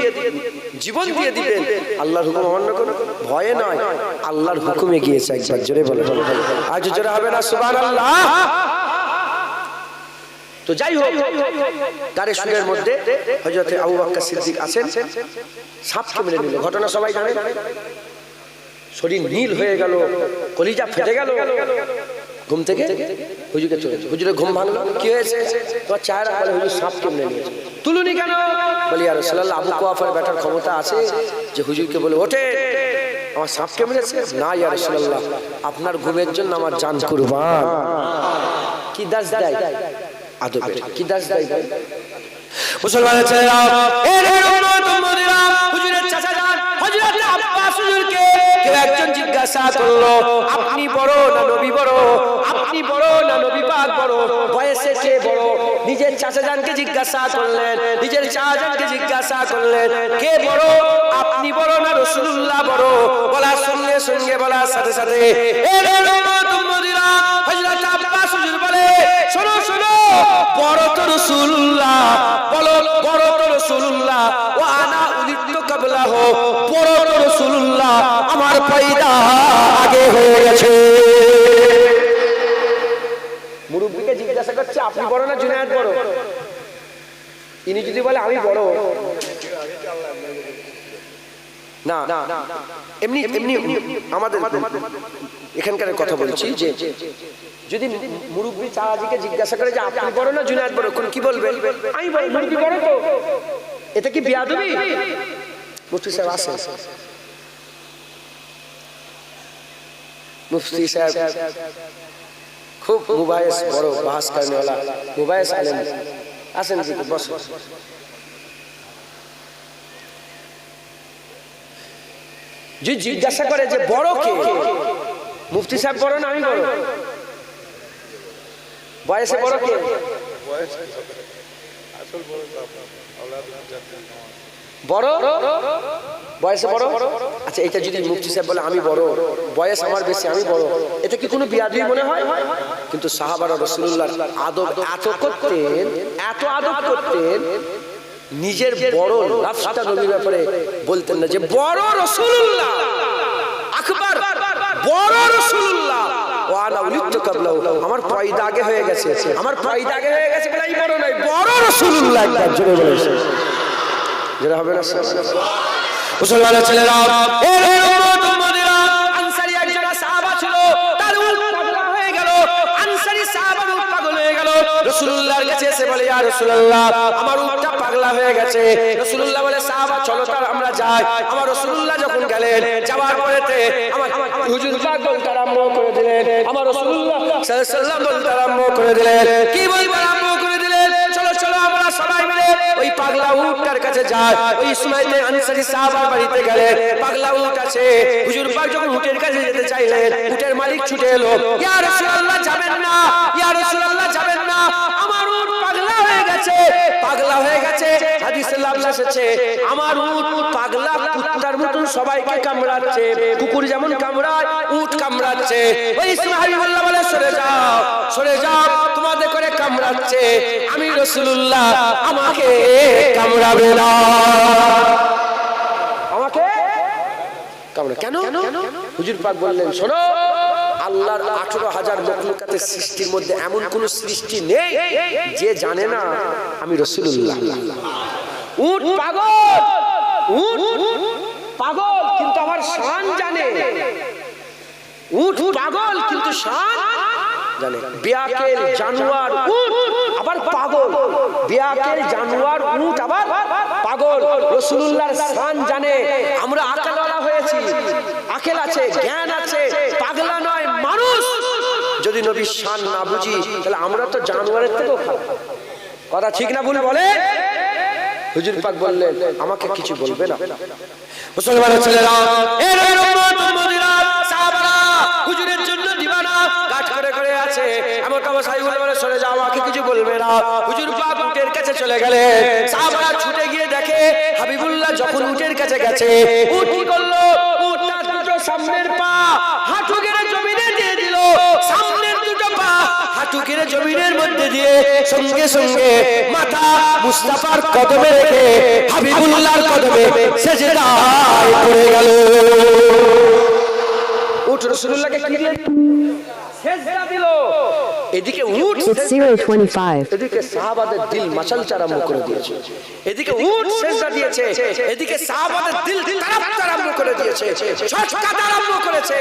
দিবেন, আল্লাহর হুকুম অমান্য করো, ভয়ে নয়, আল্লাহর হুকুমে গিয়েছে। একবার জোরে বলে, আজ জোরে হবে না সুবহানাল্লাহ। তো যাই হোক, গারে সুরের মধ্যে হযরত আবু বকর সিদ্দিক আছেন, সাপকে মেরে নিল। ঘটনা সবাই জানে, শরীর নীল হয়ে গেল, কলিজা ফেটে গেল। ঘুম থেকে হুজুরকে চলে, হুজুরের ঘুম ভাঙলো। কি হয়েছে? তোমার চেহারা, বলে হুজুর সাপকে মেরে নিয়েছে। তুলুনি কেন? বলি ইয়া রাসূলুল্লাহ, আবু কুয়াফার ব্যাটার ক্ষমতা আছে যে হুজুরকে বলে, ওঠে, আমার সাপকে মেরেছে। না ইয়া রাসূলুল্লাহ, আপনার ঘুমের জন্য আমার জান কুরবান। কি দাস দেয়? আদবের কি দাস দাই মুসলমানের ছেলেরা এর উম্মতেরা হুজুরের চাচা যান হযরত আব্বাস হুজুরকে কেউ একজন জিজ্ঞাসা করলো আপনি বড় না নবী বড়, আপনি বড় না নবী পাক বড়, বয়সে কে বড়? নিজের চাচা জানকে জিজ্ঞাসা করলেন, নিজের চাচা জানকে জিজ্ঞাসা করলেন কে বড়, আপনি বড় না রাসূলুল্লাহ বড়? বলার সঙ্গে সঙ্গে বলার সাথে সাথে এর উম্মতেরা হযরত আব্বাস হুজুর বলে শোনো শোনো, বড় তো রাসূলুল্লাহ, বলো বড় তো রাসূলুল্লাহ, ওয়া আনা উলিদতু ক্বাবলাহু, বড় তো রাসূলুল্লাহ, আমার পয়দা আগে হয়ে গেছে। মুরব্বিকে জিজ্ঞাসা করছে আপনি বড় না জুনায়েদ বড়? ইনি যদি বলে আমি বড়, না এমনি এমনি আমাদের এখানকার কথা বলছি যে যদি মুরব্বি চাচাজিকে জিজ্ঞাসা করে যে আপনি বড় না জুনায়েদ বড়, কোন কি বলবেন? আমি বড়। মুরব্বি বড় তো, এটা কি বিয়াদবি? মুফতি সাহেব আসেন, মুফতি সাহেব খুব মুবাইস, বড় বাহাস करने वाला মুবাইস আলেম, আসেন জি বসুন। যে জিজ্ঞাসা করে যে বড় কে, মুফতি সাহেব বড় না আমি বড়? বয়সে বড় কে? বড় বয়সে বড়। আচ্ছা এটা যদি মুফতি সাহেব বলে আমি বড়, বয়স আমার বেশি, আমি বড়, এটা কি কোনো বিয়াদবি মনে হয়? কিন্তু সাহাবারা রাসূলুল্লাহর আদব এত করতেন, এত আদব করতেন, নিজের বড় লাফটা নবীর ব্যাপারে বলতেন না যে বড় রাসূলুল্লাহ আকবার, বড় রাসূলুল্লাহ, ওয়া আনা উলিদতু ক্বাবলাহু, আমার পয়দা আগে হয়ে গেছে, আমার পয়দা আগে হয়ে গেছে বলে এই বড় নয়, বড় রাসূলুল্লাহ। একবার জোরে বলেছেন, যেটা হবে না মুসলমানের ছেলেরা এর উম্মতেরা আনসারী একজন সাহাবা ছিল, তার উট পাগল হয়ে গেল, আনসারী সাহাবার উট পাগল হয়ে গেল, রাসূলুল্লাহর কাছে এসে বলে ইয়া রাসূলুল্লাহ আমার উটটা পাগলা হয়ে গেছে। রাসূলুল্লাহ বলে সাহাবা চলো তার আমরা যাই। আমার রাসূলুল্লাহ যখন গেলেন, যাওয়ার পরেতে আমার হুজুর পাক বলতে আরম্ভ করে দিলেন, আমার রাসূলুল্লাহ সাল্লাল্লাহু আলাইহি ওয়াসাল্লাম বলতে আরম্ভ করে দিলেন, কি বলতে আরম্ভ করে দিলেন? চলো চলো আমরা সবাই মিলে ওই পাগলা উটটার কাছে যাই। ওই ইসমাইল আনসারী সাহাবার বাড়িতে গেলেন, পাগলা উট আছে। হুজুর পাক যখন উটের কাছে যেতে চাইলেন, উটের মালিক ছুটে এলো, ইয়া রাসূলুল্লাহ যাবেন না, ইয়া রাসূলুল্লাহ যাবেন না, আমার উট পাগলা হয়ে গেছে, পাগলা হয়ে গেছে। হাদিসে লফজ এসেছে আমার উট পাগলা কুত্তার মতন সবাইকে কামড়াচ্ছে, কুকুর যেমন কামড়ায় উট কামড়াচ্ছে। ওই ইসমাইল বলে সরে যাও, সরে যাও, তোমাদের করে কামড়াচ্ছে, আমি রাসূলুল্লাহ, আমাকে কামড়াবে না, আমাকে কামড়া কেন? হুজুর পাক বললেন শোনো, আল্লাহর 18,000 মখলুকাতের সৃষ্টির মধ্যে এমন কোন সৃষ্টি নেই যে জানে না আমি রাসূলুল্লাহ। উট পাগল, উট পাগল কিন্তু আমার শান জানে, উট পাগল কিন্তু শান জানে। বিয়াকেল জানোয়ার উট আবার পাগল, বিয়াকেল জানোয়ার উট আবার পাগল, রাসূলুল্লাহর শান জানে। আমরা আকলওয়ালা হয়েছি, আকেল আছে, জ্ঞান আছে, পাগলা নয় মানুষ। যদি নবীর শান না বুঝি তাহলে আমরা তো জানোয়ারের থেকেও খারাপ। কথা ঠিক না ভুল বলে? হুজুর পাক বললেন আমাকে কিছু বলবে না। মুসলমানের ছেলেরা এর উম্মতেরা সাহাবারা হুজুরের জন্য দিবানা কাট করে করে আছে, এমন অবস্থায় বলে সরে যাও, আমাকে কিছু বলবে না। হুজুর পাক উটের কাছে চলে গেলেন, সাহাবারা ছুটে গিয়ে দেখে হাবিবুল্লাহ যখন উটের কাছে গেছে, উট কি করলো? উটটা দুটো সামনের পা হাঁটু গেড়ে জমিনে দিয়ে দিল, সামনের দুটো পা হাঁটু গেড়ে জমিনের মধ্যে দিয়ে সঙ্গে সঙ্গে মাথা মুস্তাফার কদমে রেখে হাবিবুল্লাহর কদমে সেজদায় পড়ে গেল। উট রাসূলুল্লাহকে কি দিল? সেজদা দিল। এদিকে উট, It's 0:25. এদিকে সাহাবাদের দিল মাশাআল্লাহ আরম্ভ করে দিয়েছে। এদিকে উট সেজদা দিয়েছে, এদিকে সাহাবাদের দিল তারাফ আরম্ভ করে দিয়েছে, ছটকাতে আরম্ভ করেছে।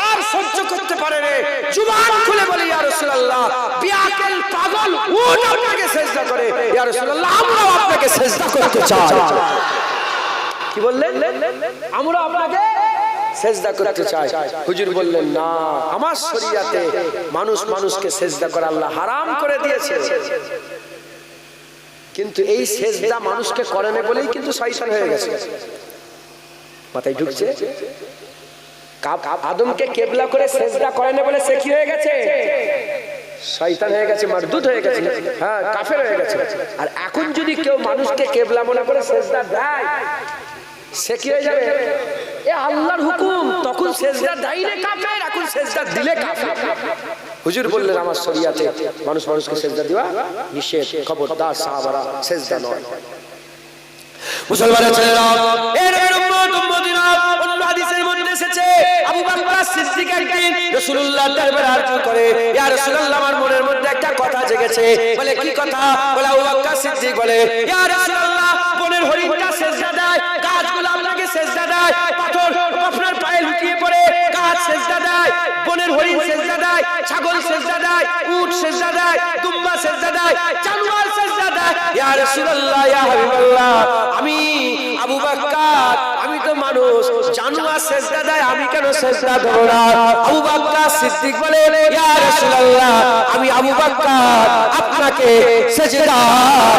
আর সহ্য করতে পারে না, জুবান খুলে বলে ইয়া রাসূলুল্লাহ, বিয়াকেল পাগল উট আপনাকে সেজদা করে, ইয়া রাসূলুল্লাহ আমরাও আপনাকে সেজদা করতে চাই। কি বললেন? আমরা আপনাকে সেজদা করতে চায়। হুজুর বললেন না, আমার শরীয়তে মানুষ মানুষকে সেজদা করা আল্লাহ হারাম করে দিয়েছে। কিন্তু এই সেজদা মানুষকে করে না বলেই কিন্তু শয়তান হয়ে গেছে। মাথায় ঢুকছে? আদমকে কেবলা করে সেজদা করে না বলে সে কি হয়ে গেছে? শয়তান হয়ে গেছে, মারদুদ হয়ে গেছে, হ্যাঁ কাফের হয়ে গেছে। আর এখন যদি কেউ মানুষকে কেবলা মনে করে সেজদা দেয়, সে কি হয়ে যাবে? এ আল্লাহর হুকুম, তখন সেজদা দেয় না কাফের, এখন সেজদা দিলে কাফের। হুজুর বললেন আমার শরীয়তে মানুষ মানুষকে সেজদা দেওয়া নিষেধ, খবরদার সাহাবারা সেজদা নয়। মুসলমানের ছেলেরা, এর উম্মত উম্মতিরা, অন্য হাদিসের মধ্যে এসেছে আবু বকর সিদ্দিক একদিন রাসূলুল্লাহর দরবারে আরজ করে, ইয়া রাসূলুল্লাহ আমার মনের মধ্যে একটা কথা জেগেছে। বলে কি কথা? বলে আবু বকর সিদ্দিক বলে, ইয়া রাসূলুল্লাহ বনের হরিণটা সেজদা দেয়, গাছগুলো আপনাকে সেজদা দেয়, পাথর আপনার পায়ে লুটিয়ে পড়ে, গাছ সেজদা দেয়, বনের হরিণ সেজদা দেয়, ছাগল সেজদা দেয়, উট সেজদা দেয়, দুম্বা সেজদা দেয়, জানোয়ার সেজদা দেয়। ইয়া রাসূলুল্লাহ, ইয়া হাবিবাল্লাহ, আমি আবু বকর, আমি তো মানুষ, জানোয়ার সেজদা দেয়, আমি কেন সেজদা দেব না? আবু বকর সিদ্দিক বলে, ইয়া রাসূলুল্লাহ আমি আবু বকর আপনাকে সেজদা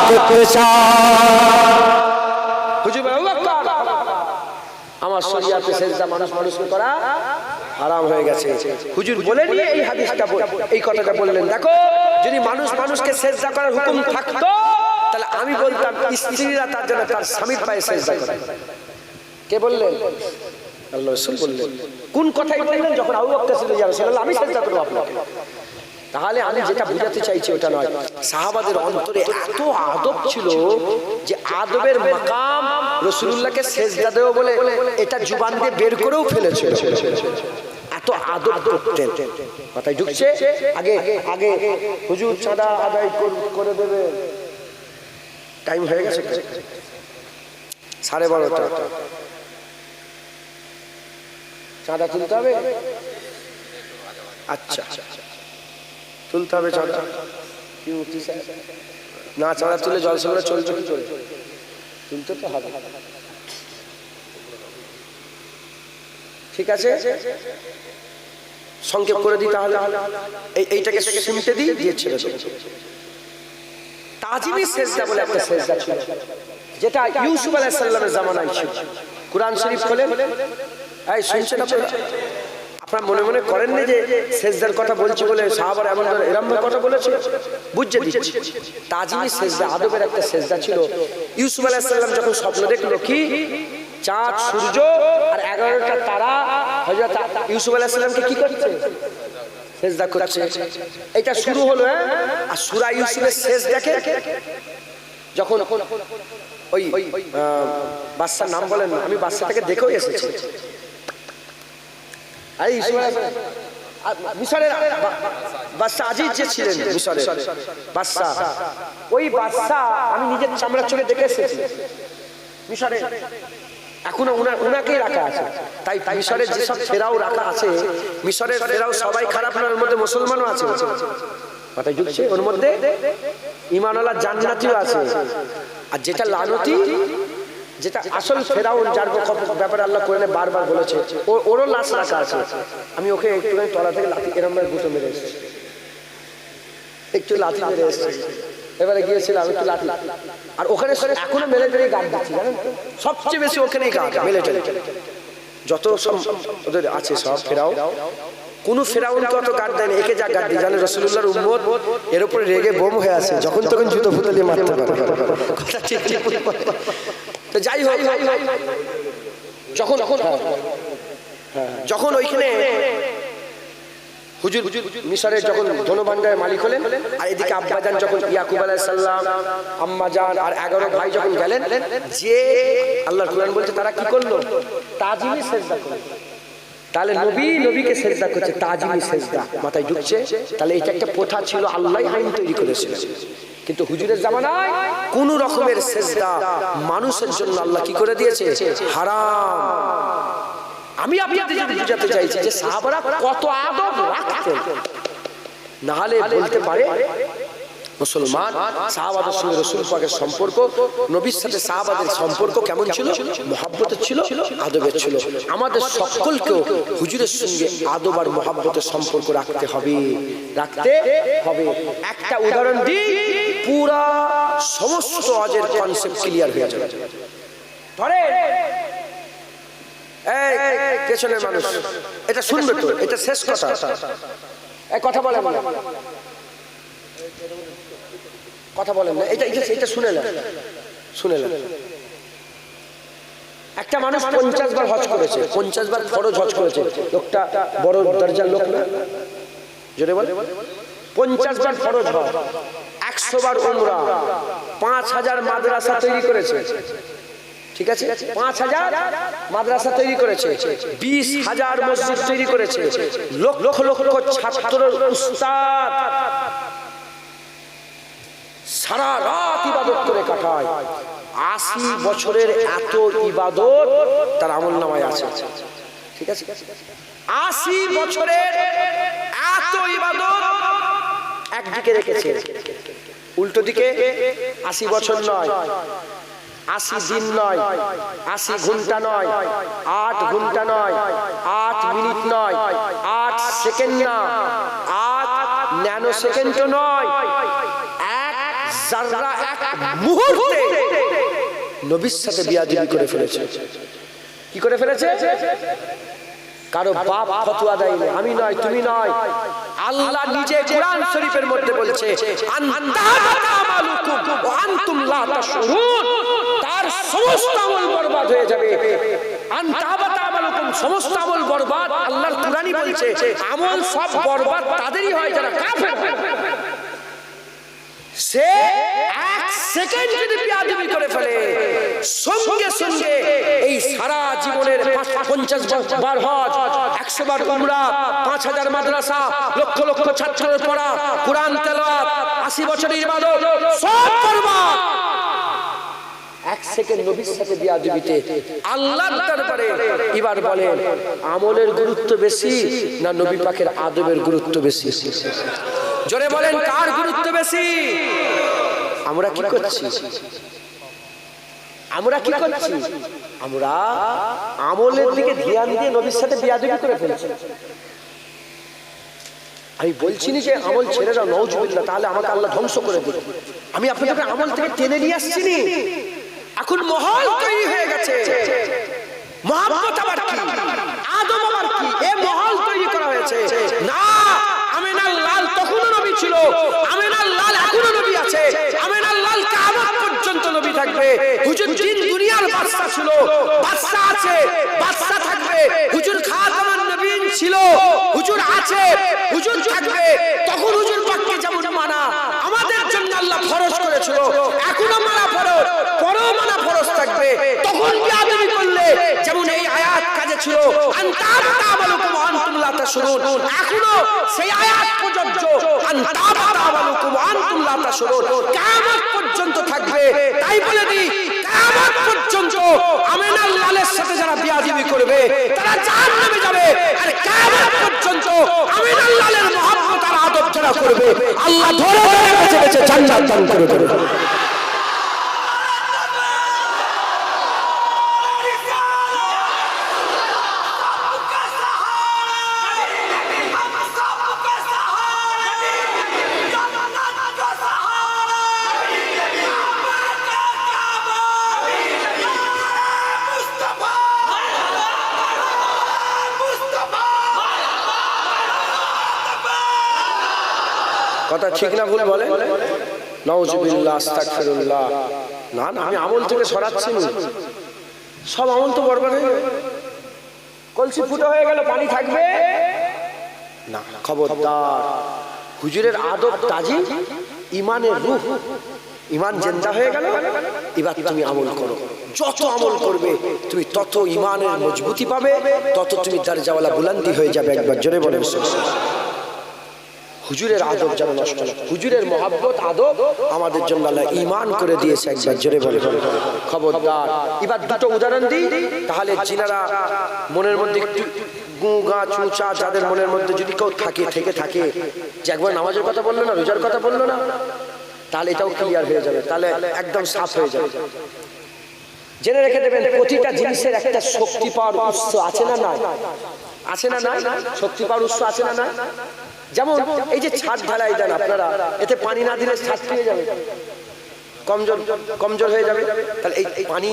করতে চাই। হুজুর আবু বকর, আমার শরীয়তে সেজদা মানুষ মানুষকে করা হারাম হয়ে গেছে। হুজুর বলে নিয়ে এই হাদিসটা এই কথাটা বললেন, দেখো যদি মানুষ মানুষকে সেজদা করার হুকুম থাকতো তাহলে আমি বলতাম স্ত্রীরা তার জন্য তার স্বামীর পায়ে সেজদা করে। কে বললেন? আল্লাহ রাসূল বললেন। কোন কথাই বললেন? যখন আবু বকর ছিল, ইয়া রাসূলুল্লাহ আমি সেজদা করব আপনাকে। তাহলে আমি যেটা বুঝাতে চাইছি ওটা নয়, সাহাবাদের অন্তরে এত আদব ছিল যে আদবের মাকাম রাসূলুল্লাহকে সেজদা দেব বলে এটা জুবান দিয়ে বের করেও ফেলেছে। এত আদব করতেন। কথাই ঢুকছে? আগে আগে হুজুর চাঁদা আদায় করে দেবে। টাইম হয়ে গেছে 12:30। চাঁদা তুলতে হবে? আচ্ছা তুলতে হবে চাঁদা। কি মুফতি সাহেব, না চাঁদা তুলে জলসা করে চলছে কি করে? তুলতে তো হবে। ঠিক আছে, সংক্ষেপ করে দিই তাহলে। এইটাকে শুনতে দিই, দিয়ে ছেড়ে দেবো। তাজিমি সেজদা বলে একটা সেজদা ছিল, যেটা ইউসুফ আলাইহিস সালামের জামানায় ছিল। কুরআন শরীফ খোলেন, এই শুনছেন আপনারা? আপনারা মনে মনে করেন না যে সেজদার কথা বলছি বলে সাহাবারা এমন এরকম কথা বলেছে? বুঝে দিচ্ছি। তাজিমি সেজদা আদবের একটা সেজদা ছিল। ইউসুফ আলাইহিস সালাম যখন স্বপ্ন দেখলো কি চাঁদ, সূর্য আর 11টা তারা হযরত ইউসুফ আলাইহিস সালামকে কি করছে? সেজদা করছে। এটা শুরু হলো। আর সূরা ইউসুফের শেষ দেখে যখন ওই বাদশার নাম বলেন, আমি বাদশাটাকে দেখেও এসেছি। আর মিশরের বাদশা আজিজ যে ছিলেন, মিশরের বাদশা, ওই বাদশা আমি নিজের চামড়ার চোখে দেখে এসেছি মিশরে। এখনো উনাকেই রাখা আছে। তাই মিশরের যেসব ফেরাও রাখা আছে, মিশরের ফেরাও সবাই খারাপ না, ওর মধ্যে মুসলমানও আছে। কথাই ঢুকছে? ওর মধ্যে ঈমানওয়ালা জান্নাতীও আছে। আর যেটা লানতি, যেটা আসল ফেরাউন, যার ব্যাপারে আল্লাহ কোরআনে বারবার বলেছে, ওরও লাশ রাখা আছে। আমি ওকে একটুখানি তলা থেকে লাঠি এরম ভাবে গুঁতো মেরে এসেছি, একটু লাঠি মেরে এসেছি। এবারে গিয়েছিলাম একটু লাঠি, আর ওখানে এখনো মিলিটারি গার্ড দিচ্ছি, জানেন? সবচেয়ে বেশি ওখানেই গার্ড মিলিটারি, যত সব ওদের আছে সব ফেরাও। কোন ফেরাউনকে অত গার্ড দেয় না, একে যা গার্ড দিয়ে, জানে রাসূলুল্লাহর উম্মত এর উপরে রেগে বোম হয়ে আছে, যখন তখন জুতো ফুটো দিয়ে মারতে পারে। কথা ঠিক ঠিক। তো যাই হোক, যখন ওইখানে হুজুর মিশরের যখন ধনভাণ্ডারের মালিক হলেন, আর এদিকে আব্বাজান যখন ইয়াকুব আলাইহিস সালাম, আম্মাজান আর 11 ভাই যখন গেলেন, যে আল্লাহর কুরআন বলছে তারা কি করলো? তাজিমি সেজদা করলো। তাহলে নবীকে সেজদা করছে, তাজিমি সেজদা। মাথায় ঢুকছে? তাহলে এটা একটা প্রথা ছিল, আল্লাহ আইন তৈরি করেছিলেন। কিন্তু হুজুরের জামানায় কোন রকমের সেজদা মানুষের জন্য আল্লাহ কি করে দিয়েছে? হারাম। আমি আপনাদের যদি বুঝাতে চাইছি যে সাহাবারা কত আদব রাখতেন, না হলে বলতে পারে মুসলমান সাহাবাদের সঙ্গে রাসূল পাকের সম্পর্ক, নবীর সাথে সাহাবাদের সম্পর্ক কেমন ছিল? মহব্বতের ছিল, আদবের ছিল। আমাদের সকলকেও হুজুরের সঙ্গে আদব আর মহব্বতের সম্পর্ক রাখতে হবে। একটা উদাহরণ দিই, পুরা সমস্ত আজের কনসেপ্ট ক্লিয়ার হয়ে যাবে। ধরে এই পেছনের মানুষ এটা শুনবে তো, এটা শেষ কথা। এই কথা বলেন না, কথা বলেন না, এটা শুনে না। একটা মানুষ 50 বার হজ করেছে, 50 বার ফরজ হজ করেছে। লোকটা বড় দরজার লোক না? জোরে বল। 50 বার ফরজ হজ, 100 বার উমরা, 5000 মাদ্রাসা তৈরি করেছে। ঠিক আছে, 5000 মাদ্রাসা তৈরি করেছে, 20,000 মসজিদ তৈরি করেছে, লক্ষ লক্ষ ছাত্রের উস্তাদ, সারা রাত ইবাদত করে কাটায়। 80 বছরের এত ইবাদত তার আমলনামায় আছে। ঠিক আছে, 80 বছরের এত ইবাদত একদিকে রেখেছে, উল্টো দিকে 80 বছর নয়, 80 দিন নয়, 80 ঘন্টা নয়, 8 ঘন্টা নয়, 8 মিনিট নয়, 8 সেকেন্ড না, 8 ন্যানো সেকেন্ড নয়, এক জাররা, এক মুহূর্তে নবীর সাথে বিয়াদবি করে ফেলেছে। কি করে ফেলেছে? কারো বাপ ফতোয়া দেয়নি, আমি নয়, তুমি নয়, আল্লাহ নিজে কোরআন শরীফের মধ্যে বলছে আনতুম লা তাশউরুন, তার সমস্ত আমল বরবাদ হয়ে যাবে। সমস্ত আমল বরবাদ, আল্লাহর কুরআনই বলছে আমল সব বরবাদ তাদেরই হয় যারা কাফের। সে এক সেকেন্ড যদি বিয়াদবি করে ফেলে, সঙ্গে সঙ্গে এই সারা জীবনের 50 বার হজ, 100 বার উমরা, 5000 মাদ্রাসা, লক্ষ লক্ষ ছাত্রের পড়া, কোরআন তেলাওয়াত, 80 বছরের ইবাদত সব বরবাদ। এক সেকেন্ড নবীর সাথে বিয়াদবিতে আল্লাহর দরবারে এবার বলেন আমলের গুরুত্ব বেশি না নবী পাকের আদবের গুরুত্ব বেশি? জোরে বলেন, কার গুরুত্ব বেশি? আমরা কি করছি? আমরা আমলের দিকে ধ্যান দিয়ে নবীর সাথে বিয়াদবি করে ফেলছি। আমি বলছি না যে আমল ছেড়ে দাও, নাউজুবিল্লাহ, তাহলে আমাকে আল্লাহ ধ্বংস করে দেবে। আমি আপনাদের আমল থেকে টেনে নিয়ে আসছি নি। এখন মহল তৈরি হয়ে গেছে, মহব্বত আবার কি, আদব আবার কি, এ মহল তৈরি করা হয়েছে। না, আমিনার লাল তখনও নবী ছিল, আমিনার লাল এখনো নবী আছে, আমিনার লাল কিয়ামত পর্যন্ত নবী থাকবে। হুজুর জিন দুনিয়ার বাদশা ছিল, বাদশা আছে, বাদশা থাকবে। হুজুর খাতামুন নবীন ছিল, হুজুর আছে, হুজুর থাকবে। তখন হুজুর পাককে যেমন মানা আমাদের জন্য আল্লাহ ফরজ করেছিল, এখনো মানা ফরজ, পরেও মানা ফরজ থাকবে। তখন বিয়াদবি করলে যেমন এই আয়াত কাজে ছিল, আনতাবাতাবালুকুম আনতুম লা তাশউরুন, এখনো সেই আয়াত প্রযোজ্য, আনতাবাতাবালুকুম আনতুম লা তাশউরুন, কিয়ামত পর্যন্ত থাকবে। তাই বলে দি, কিয়ামত পর্যন্ত আমিনার লালের সাথে যারা বিয়াদবি করবে তারা জাহান্নামে যাবে। আর কিয়ামত পর্যন্ত আমিনার লালের মহব্বত আর আদব যারা করবে আল্লাহ ধরে ধরে বেঁচে বেঁচে জান্নাত দান করে দেবে। কথা ঠিক না ভুল বলে? নাউজুবিল্লাহ, আস্তাগফিরুল্লাহ। না না, আমি আমল থেকে সরাচ্ছি না, সব আমল তো বরবাদ হয়ে গেল। কলসি ফুটো হয়ে গেল, পানি থাকবে না। খবরদার, হুজুরের আদব তাজি, ইমানের রূহ, ইমান জিন্দা হয়ে গেল। এবার তুমি আমল করো, যত আমল করবে তুমি তত ইমানের মজবুতি পাবে, তত তুমি দরজাওয়ালা বুলন্দি হয়ে যাবে। একবার জোরে বলেন হুজুরের আদব যেন নষ্ট না, হুজুরের মহব্বত আদব আমাদের জন্য আল্লাহ ঈমান করে দিয়েছে। একবার জোরে বলে খবরদার। এবার দুটো উদাহরণ দিই, তাহলে যিনারা মনের মধ্যে একটু গুগা চুচা, যাদের মনের মধ্যে যদি কেউ থাকে যে একবার নামাজের কথা বললো না, রোজার কথা বললো না, তাহলে এটাও ক্লিয়ার হয়ে যাবে, তাহলে একদম সাফ হয়ে যাবে। জেনে রেখে দেবেন প্রতিটা জিনিসের একটা শক্তি পাওয়ার উৎস আছে না নাই? আছে না নাই? শক্তি পাওয়ার উৎস আছে না নাই? যেমন এই যে ছাদ ঢালাই দেন আপনারা, এতে পানি না দিলে ছাদ পেয়ে যাবে, কমজোর কমজোর হয়ে যাবে। তাহলে এই পানি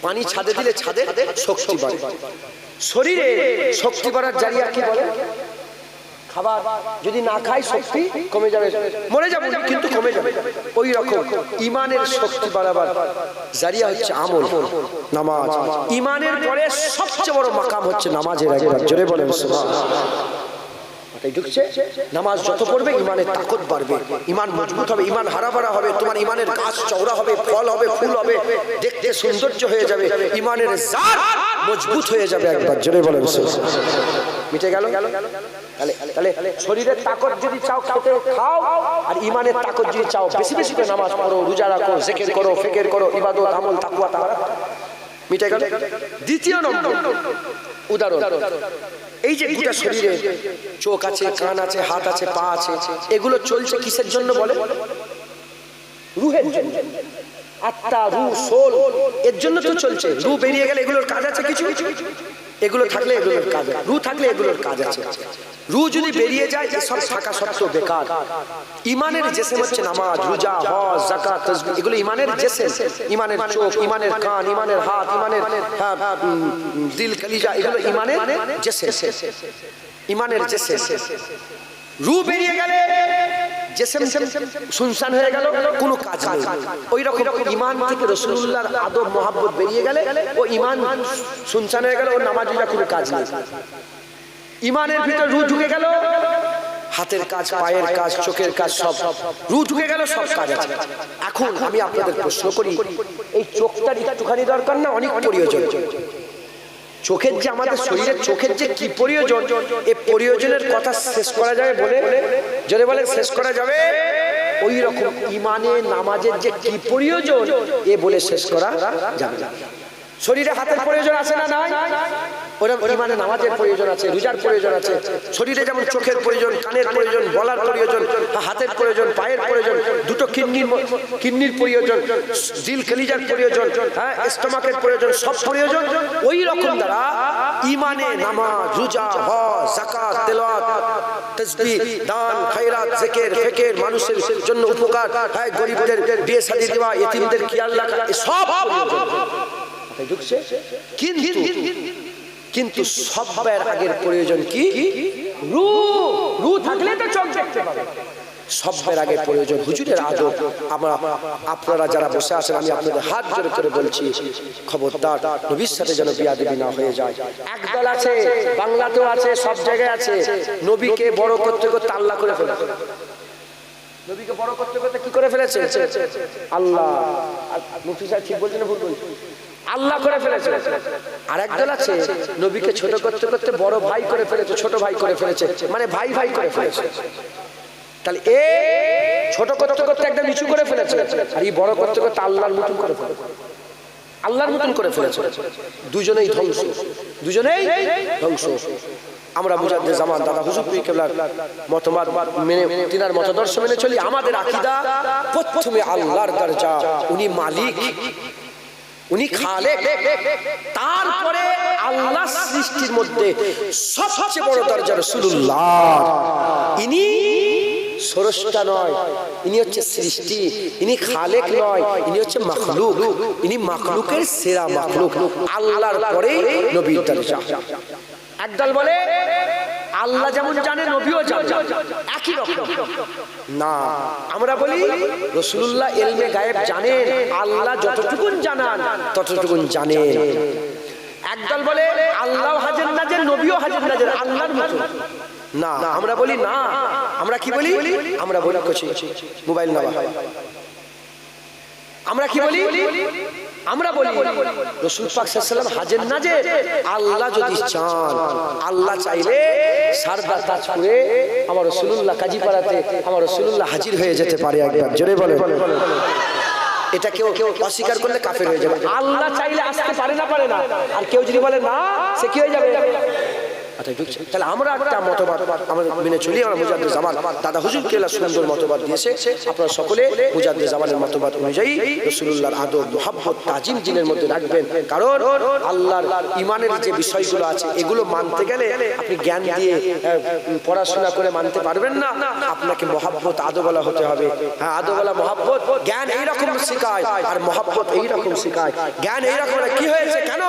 পানি ছাদে দিলে ছাদের শক্তি বাড়ে। শরীরে শক্তি বাড়ার জারিয়া কি বলে? খাবার যদি না খাই শক্তি কমে যাবে, মরে যাবে কিন্তু কমে যাবে। ওই রকম ইমানের শক্তি বাড়াবার জারিয়া হচ্ছে আমল, নামাজ। ইমানের পরে সবচেয়ে বড় মাকাম হচ্ছে নামাজের। একবার জোরে বলেন সুবহানাল্লাহ। ঢুকছে, নামাজ যত পড়বে ইমানের তাকত বাড়বে, ইমান মজবুত হবে, ইমান হারাভারা হবে, তোমার ইমানের গাছ চওড়া হবে, ফল হবে, ফুল হবে, দেখতে সৌন্দর্য হয়ে যাবে, ইমানের জাত মজবুত হয়ে যাবে। একবার জোরে বলেন সুবহানাল্লাহ। মিটে গেল। তাহলে শরীরের তাকত যদি চাও খেতে খাও, আর ইমানের তাকত যদি চাও বেশি বেশি করে নামাজ পড়ো, রোজা রাখো, জিকির করো, ফিকির করো, ইবাদত আমল তাকওয়া তাহারা। মিটে গেল। দ্বিতীয় নম্বর উদাহরণ, এই যে গোটা শরীরে চোখ আছে, কান আছে, হাত আছে, পা আছে, এগুলো চলছে কিসের জন্য বলে? রুহের জন্য। আত্মা, রূহ, সোল, এর জন্য তো চলছে। রূহ বেরিয়ে গেলে এগুলোর কাজ আছে কিছু? এগুলো থাকলে এগুলোর কাজ, রূহ থাকলে এগুলোর কাজ আছে। রূহ যদি বেরিয়ে যায় সব থাকা সত্ত্বেও বেকার। ইমানের জিসম হচ্ছে নামাজ, রোজা, হজ, যাকাত, তাসবিহ, এগুলো ইমানের জিসম। ইমানের চোখ, ইমানের কান, ইমানের হাত, ইমানের দিল, কলিজা, এগুলো ইমানের জিসম, ইমানের জিসম। রূহ বেরিয়ে গেলে জিসম সুনসান হয়ে গেল, কোনো কাজ নেই। ওই রকম ইমান থেকে রাসূলুল্লাহর আদব মহব্বত বেরিয়ে গেলে ও ইমান সুনসান হয়ে গেল, ও নামাজ রোজা কোনো কাজ নেই। ইমানের ভিতর রূহ ঢুকে গেল, হাতের কাজ, পায়ের কাজ, চোখের কাজ, সব রূহ ঢুকে গেল, সব কাজ আছে। এখন আমি আপনাদের প্রশ্ন করি, এই চোখটার একটুখানি দরকার না? অনেক প্রয়োজন। চোখের যে আমাদের শরীরের চোখের যে কি প্রয়োজন, এই প্রয়োজনের কথা শেষ করা যাবে বলে? যদি বলে শেষ করা যাবে? ওই রকম ইমানে নামাজের যে কি প্রয়োজন, এ বলে শেষ করা যাবে না। শরীরে হাতের প্রয়োজন আছে না নাই? ওরকম ইমানে নামাজের প্রয়োজন আছে, রোজার প্রয়োজন আছে। শরীরে যেমন চোখের প্রয়োজন, কানের প্রয়োজন, গলার প্রয়োজন, হাতের প্রয়োজন, পায়ের প্রয়োজন, দুটো কিডনির প্রয়োজন, দিল কলিজার প্রয়োজন, হ্যাঁ, স্টোমাকের প্রয়োজন, সব প্রয়োজন। ওই রকম দ্বারা ইমানে নামাজ, রোজা, হজ, যাকাত, তেলাওয়াত, তাসবিহ, দান, খায়রাত, জিকির, ফিকির, মানুষের জন্য উপকার, হ্যাঁ, গরিবদের বিয়ে শাদী দেওয়া, ইতিমদের খেয়াল রাখা, সব ঢুকছে। কিন্তু সবের আগের প্রয়োজন কি? রূহ। রূহ থাকলে তো চোখ দেখতে পাবে। সবের আগে প্রয়োজন হুজুরের আদব। আপনারা যারা বসে আছেন, আমি আপনাদের হাত জোড় করে বলছি, খবরদার নবীর সাথে যেন বিয়াদবি না হয়ে যায়। একদল আছে, বাংলাতেও আছে, সব জায়গায় আছে, নবীকে বড় করতে করতে আল্লাহ করে ফেলে। নবীকে বড় করতে করতে কি করে ফেলেছে? আল্লাহ। মুফতি সাহেব ঠিক বলছেন না ভুল বলছেন? আল্লাহ করে ফেলেছে। আর একদল আছে, নবীকে ছোট করতে করতে বড় ভাই করে ফেলেছে, ছোট ভাই করে ফেলেছে, মানে ভাই ভাই করে ফেলেছে। তাহলে এ ছোট করতে করতে একদম নিচু করে ফেলেছে, আর এই বড় করতে করতে আল্লাহর মতন করে ফেলেছে, আল্লাহর মতন করে ফেলেছে। দুজনেই ধ্বংস, দুজনেই ধ্বংস। আমরা মুজাদ্দিদ জামান দাদা হুজুর পীর কেবলার মতবাদ মেনে, তিনার মতদর্শ মেনে চলি। আমাদের আকীদা প্রথমে আল্লাহর দরজা, উনি মালিক, উনি খালেক, তারপরে আল্লাহ সৃষ্টির মধ্যে সবচেয়ে বড় দরজা রাসূলুল্লাহ। ইনি স্রষ্টা নয়, ইনি হচ্ছে সৃষ্টি। ইনি খালেক নয়, ইনি হচ্ছে মাখলুক। ইনি মাখলুকের সেরা মাখলুক। আল্লাহর পরে নবীর দরজা। একদল বলে আল্লাহ যেমন জানে নবীও জানে, একই রকম না। আমরা বলি রাসূলুল্লাহ ইলমে গায়েব জানেন, আল্লাহ যতটুকুন জানান ততটুকুন জানেন। একদল বলে আল্লাহ হাজির নাজির, নবীও হাজির নাজির, আল্লাহর মতো না। আমরা বলি না, আমরা কি বলি? আমরা বলি মোবাইল না, আমরা কি বলি? আমরা বলি রাসূল পাক সাল্লাল্লাহু আলাইহি ওয়াসাল্লাম হাজির নাজির। আল্লাহ যদি চান, আল্লাহ চাইলে সারদা তাজ করে আমার রাসূলুল্লাহ কাজীপাড়াতে আমার রাসূলুল্লাহ হাজির হয়ে যেতে পারে। একবার জোরে বলেন। এটা কেউ অস্বীকার করলে কাফের হয়ে যাবে। আল্লাহ চাইলে আসতে পারে না, পারে না। আর কেউ যদি বলে না, সে কি হয়ে যাবে? মাথায় ঢুকছে। তাহলে আমরা একটা মতবাদ আমরা মেনে চলি, আমরা মুজাদ্দিদ জামান দাদা হুজুর কেলা সুন্দর মতবাদ দিয়েছে, আপনারা সকলে মুজাদ্দিদ জামানের মতবাদ অনুযায়ী রাসূলুল্লাহর আদব মুহাব্বত তাজিম দিনের মধ্যে রাখবেন। কারণ আল্লাহর ঈমানের যে বিষয়গুলো আছে এগুলো মানতে গেলে আপনি জ্ঞান দিয়ে পড়াশোনা করে মানতে পারবেন না, আপনাকে মহাব্বত আদবওয়ালা হতে হবে। হ্যাঁ, আদবওয়ালা মহাব্বত, জ্ঞান এইরকম শেখায় আর মহাব্বত এইরকম শেখায়। জ্ঞান এইরকম কি হয়েছে, কেন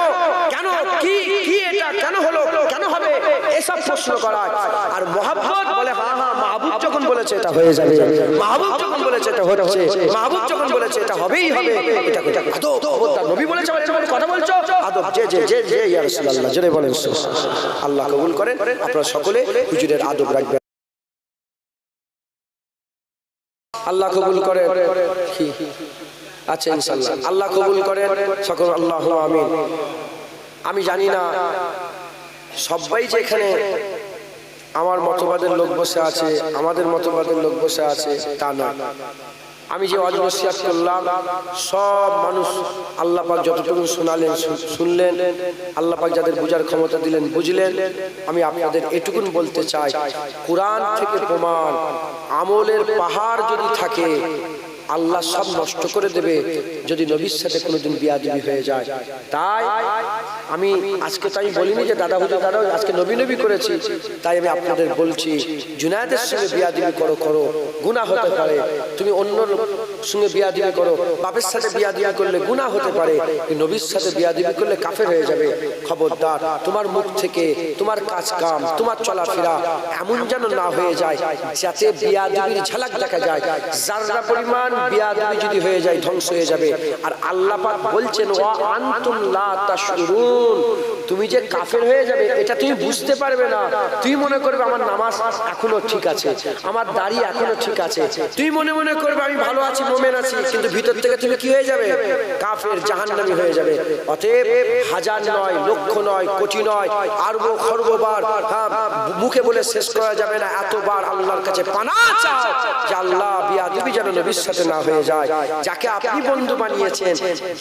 কেন কি কি এটা কেন হলো, কেন হবে, এসব প্রশ্ন করায়। আর মহাব্বত বলে হ্যাঁ হ্যাঁ মাহবুব যখন বলেছে এটা হয়ে যাবে, মাহবুব যখন বলেছে এটা হচ্ছে, মাহবুব যখন বলেছে এটা হবেই হবে, এটা আদব। খবরদার, নবী বলেছে কথা বলছো আদব, যে যে যে যে ইয়া রাসূলুল্লাহ জোরে বলেন সুবহানাল্লাহ। আল্লাহ কবুল করেন, আপনারা সকলে হুজুরের আদব রাখবেন। আল্লাহ কবুল করে, আচ্ছা ইনশাআল্লাহ আল্লাহ কবুল করেন সকল, আল্লাহু আমিন। আমি জানি না সবাই যে এখানে আমার মতবাদের লোক বসে আছে, আমাদের মতবাদের লোক বসে আছে তা নয়। আমি যে ওয়াজ নসিহত করলাম সব মানুষ আল্লাহ পাক যতটুকু শোনালেন শুনলেন, আল্লাহ পাক যাদের বুঝার ক্ষমতা দিলেন বুঝলেন। আমি আপনাদের এটুকুন বলতে চাই, কোরআন থেকে প্রমাণ, আমলের পাহাড় যদি থাকে আল্লাহ সব নষ্ট করে দেবে যদি নবীর সাথে কোনোদিন বিয়াদবি হয়ে যায়। তাই আমি আজকে তাই বলিনি যে দাদা হুজুর দাদা আজকে নবী নবী করেছি, তাই আমি আপনাদের বলছি জুনায়েদের সঙ্গে বিয়াদবি করো গুনাহ হতে পারে। তুমি অন্য সঙ্গে বিয়াদবি করো, বাপের সাথে বিয়াদবি করলে গুনাহ হতে পারে, নবীর সাথে বিয়াদবি করলে কাফের হয়ে যাবে। খবরদার, তোমার মুখ থেকে তোমার কাজ কাম তোমার চলাফেরা এমন যেন না হয়ে যায় যাতে বিয়াদবির ঝলক দেখা যায়। যারা পরিমাণ বিয়াদবি যদি হয়ে যায় ধ্বংস হয়ে যাবে। আর আল্লাহ পাক বলছেন ওয়া আনতুম লা তাশউরুন, তুমি যে কাফের হয়ে যাবে এটা তুমি বুঝতে পারবে না। তুই মনে করবে আমার নামাজ এখনো ঠিক আছে, আমার দাড়ি এখনো ঠিক আছে, তুই মনে মনে করবে আমি ভালো আছি মুমিন আছি, কিন্তু ভিতর থেকে তুমি কি হয়ে যাবে, কাফের জাহান্নামী হয়ে যাবে। অতএব হাজার নয়, লক্ষ নয়, কোটি নয়, আরব খরববার মুখে বলে শেষ করা যাবে না, এতবার আল্লাহর কাছে পানাহ চাও যে আল্লাহ বিয়াদবি যেন নবীর সাথে না হয়ে যায়। যাকে আপনি বন্ধু বানিয়েছেন,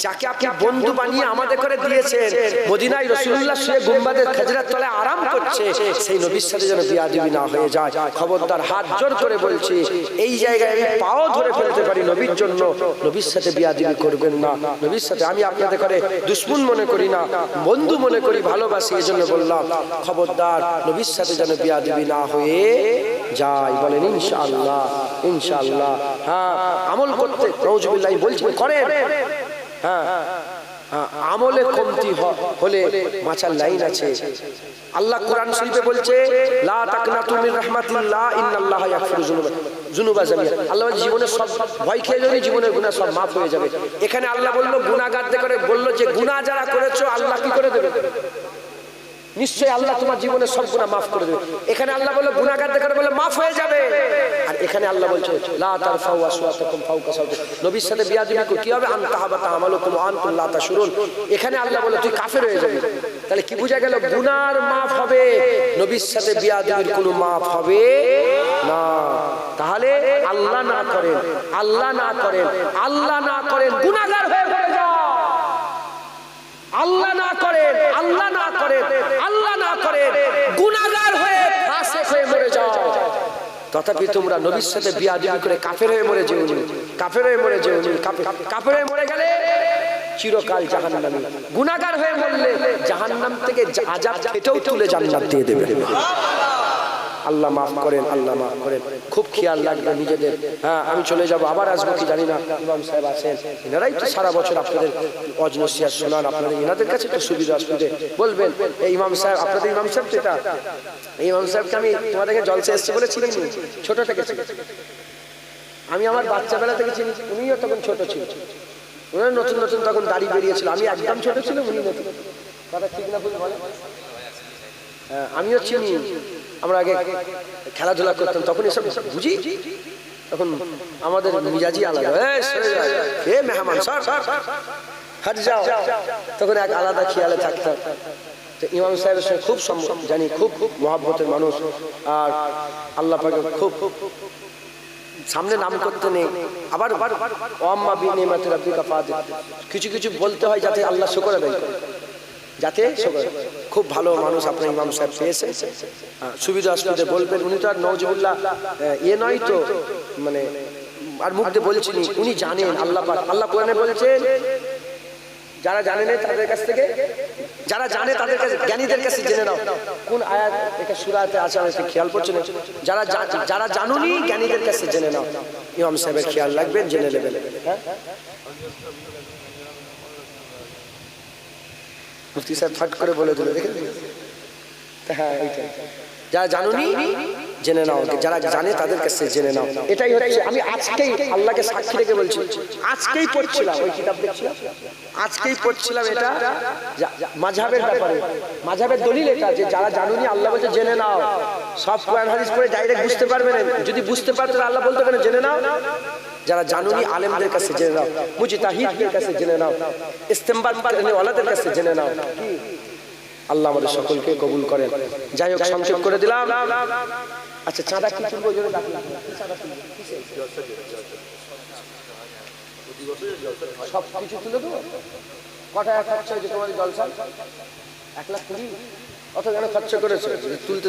যাকে আপনি বন্ধু বানিয়ে আমাদের করে দিয়েছেন, মদিনায় রাসূলুল্লাহ শুয়ে গুম্বাদের খেজরার তলায় আরাম করছে, সেই নবীর সাথে যেন বিয়াদবি না হয়ে যায়। খবরদার, হাত জোর করে বলছি, এই জায়গায় আমি পাও ধরে ফেলতে পারি নবীর জন্য, নবীর সাথে বিয়াদবি করবেন না। নবীর সাথে আমি আপনাদের করে দুশমন মনে করি না, বন্ধু মনে করি, ভালোবাসি, এজন্য বললাম খবরদার নবীর সাথে যেন বিয়াদবি না হয়ে যায়। বলেন ইনশাআল্লাহ ইনশাআল্লাহ। হ্যাঁ, আমল করতে নাউজুবিল্লাহ বলছি করেন। হ্যাঁ, আমলে কমতি হলে মাচার লাইন আছে। আল্লাহ কোরআন শরীফে বলছে লা তাকনাতু মির রাহমাতিল্লাহ ইন্নাল্লাহা ইয়াগফিরু যুনুবা জামিআ। আল্লাহ জীবনের সব ভয় খেয়ে যদি জীবনের গুনাহ সব মাফ হয়ে যাবে। এখানে আল্লাহ বললো গুনাহগারদের করে বললো যে গুনাহ যারা করেছো আল্লাহ কি করে দেবে, নিশ্চয়ই আল্লাহ তোমার জীবনের সব গুনাহ মাফ করে দেবে। এখানে আল্লাহ বলল গুনাহগারদের করে বলে মাফ হয়ে যাবে। আর এখানে আল্লাহ বলছে লা তারফাউ আসওয়াতাকুম ফাওকা সাওতি, নবীর সাথে বিয়াদবি কি হবে, আনতাহাবাতা আমালুকুম ওয়া আনতুম লা তাশউরুন। এখানে আল্লাহ বলে তুই কাফের হয়ে যাবি। তাহলে কি বোঝা গেল, গুনার মাফ হবে, নবীর সাথে বিয়াদবির কোনো মাফ হবে না। তাহলে আল্লাহ না করেন, আল্লাহ না করেন, আল্লাহ না করেন গুনাহগার হয়ে পড়ে যাও। আল্লাহ না করেন, আল্লাহ না করেন, আল্লাহ না করেন, গুনাহগার হয়ে ফাসিক হয়ে মরে যাও। তথাপি তোমরা নবীর সাথে বিয়াদবি করে কাফের হয়ে মরে যেও, কাফের হয়ে মরে যেও। কাফের হয়ে মরে গেলে চিরকাল জাহান্নামী, গুনাহগার হয়ে মরলে জাহান্নাম থেকে আযাব খেটেও তুলে জান্নাত দিয়ে দেবে। আল্লাহ মাফ করেন, আল্লাহ মাফ করেন। খুব খেয়াল রাখবেন নিজেদের। হ্যাঁ, আমি চলে যাব, আবার আসবো কি জানি না। ইমাম সাহেব আছেন, এনারাই তো সারা বছর আপনাদের ওয়াজ নসিহত শোনান, আপনাদের এনাদের কাছে তো সুবিধা অসুবিধে বলবেন। এই ইমাম সাহেব, আপনাদের ইমাম সাহেব যেটা, এই ইমাম সাহেবকে আমি তোমাদেরকে জলসে এসেছি বলে চিনি, ছোট থেকে চিনি। আমি আমার বাচ্চাবেলা থেকে চিনি, উনিও তখন ছোট ছিল, উনার নতুন নতুন তখন দাড়ি বেরিয়েছিল, আমি একদম ছোট ছিল, উনি নতুন। কথা ঠিক না ভুল বলেন? হ্যাঁ, আমিও চিনি। আমরা আগে খেলাধুলা করতাম, তখন এসব বুঝি, তখন আমাদের মিজাজি আলাদা, মেহমান স্যার হাট যাও, তখন এক আলাদা খেয়ালে থাকতাম। তো ইমাম সাহেবের সঙ্গে খুব জানি, খুব মহব্বতের মানুষ। আর আল্লাহ পাকে খুব সামনে নাম করতে নেই, আবার ওয়াম্মা বিনিমাতি রাব্বিকা ফাদিল, কিছু কিছু বলতে হয় যাতে আল্লাহ শুকর আদায় করে, যাতে খুব ভালো মানুষ আপনার ইমাম সাহেব পেয়েছে, সুবিধা অসুবিধা বলবেন। উনি তো আর নওজুবুল্লাহ ইয়ে নয় তো, মানে আর মুখ দিয়ে বলছেন, উনি জানেন আল্লাহ পাক, আল্লাহ কোরআনে বলছেন যারা জানে না তাদের কাছ থেকে, যারা জানে তাদের কাছে, জ্ঞানীদের কাছে জেনে নাও। কোন আয়াত এটা সূরাতে আছে আমি খেয়াল করছি না। যারা জানুনি জ্ঞানীদের কাছে জেনে নাও। ইমাম সাহেবের খেয়াল রাখবেন, জেনে নেবেন। হ্যাঁ, মুফতি সাহেব ফট করে বলে দিল, দেখেন। হ্যাঁ, এইটাই, যারা জানুনি জেনে নাও, যারা জানে তাদের কাছে জেনে নাও। এটাই হচ্ছে, আমি আজকেই আল্লাহকে সাক্ষী রেখে বলছি, আজকেই পড়ছিলাম ওই কিতাব দেখছিলাম, আজকেই পড়ছিলাম এটা মাযহাবের ব্যাপারে, মাযহাবের দলিল এটা, যে যারা জানুনি আল্লাহ বলছে জেনে নাও। সব কোরআন হাদিস পড়ে ডাইরেক্ট বুঝতে পারবে না, যদি বুঝতে পারতো আল্লাহ বলতে পারেন জেনে নাও। যারা জানুনি আলেমদের কাছে জেনে নাও, মুজতাহিদদের কাছে জেনে নাও, ইস্তেমবাত ওয়ালাদের কাছে জেনে নাও। আল্লাহ আমাদের সকলকে কবুল করেন। যাই হোক, সংক্ষেপ করে দিলাম। আচ্ছা, চাঁদা কি তুলবো? সব কিছু তুলে দেবো? কটা খরচা হয়েছে তোমাদের জলসা? 1,20,000। অত কেন খরচা করেছে? তুলতে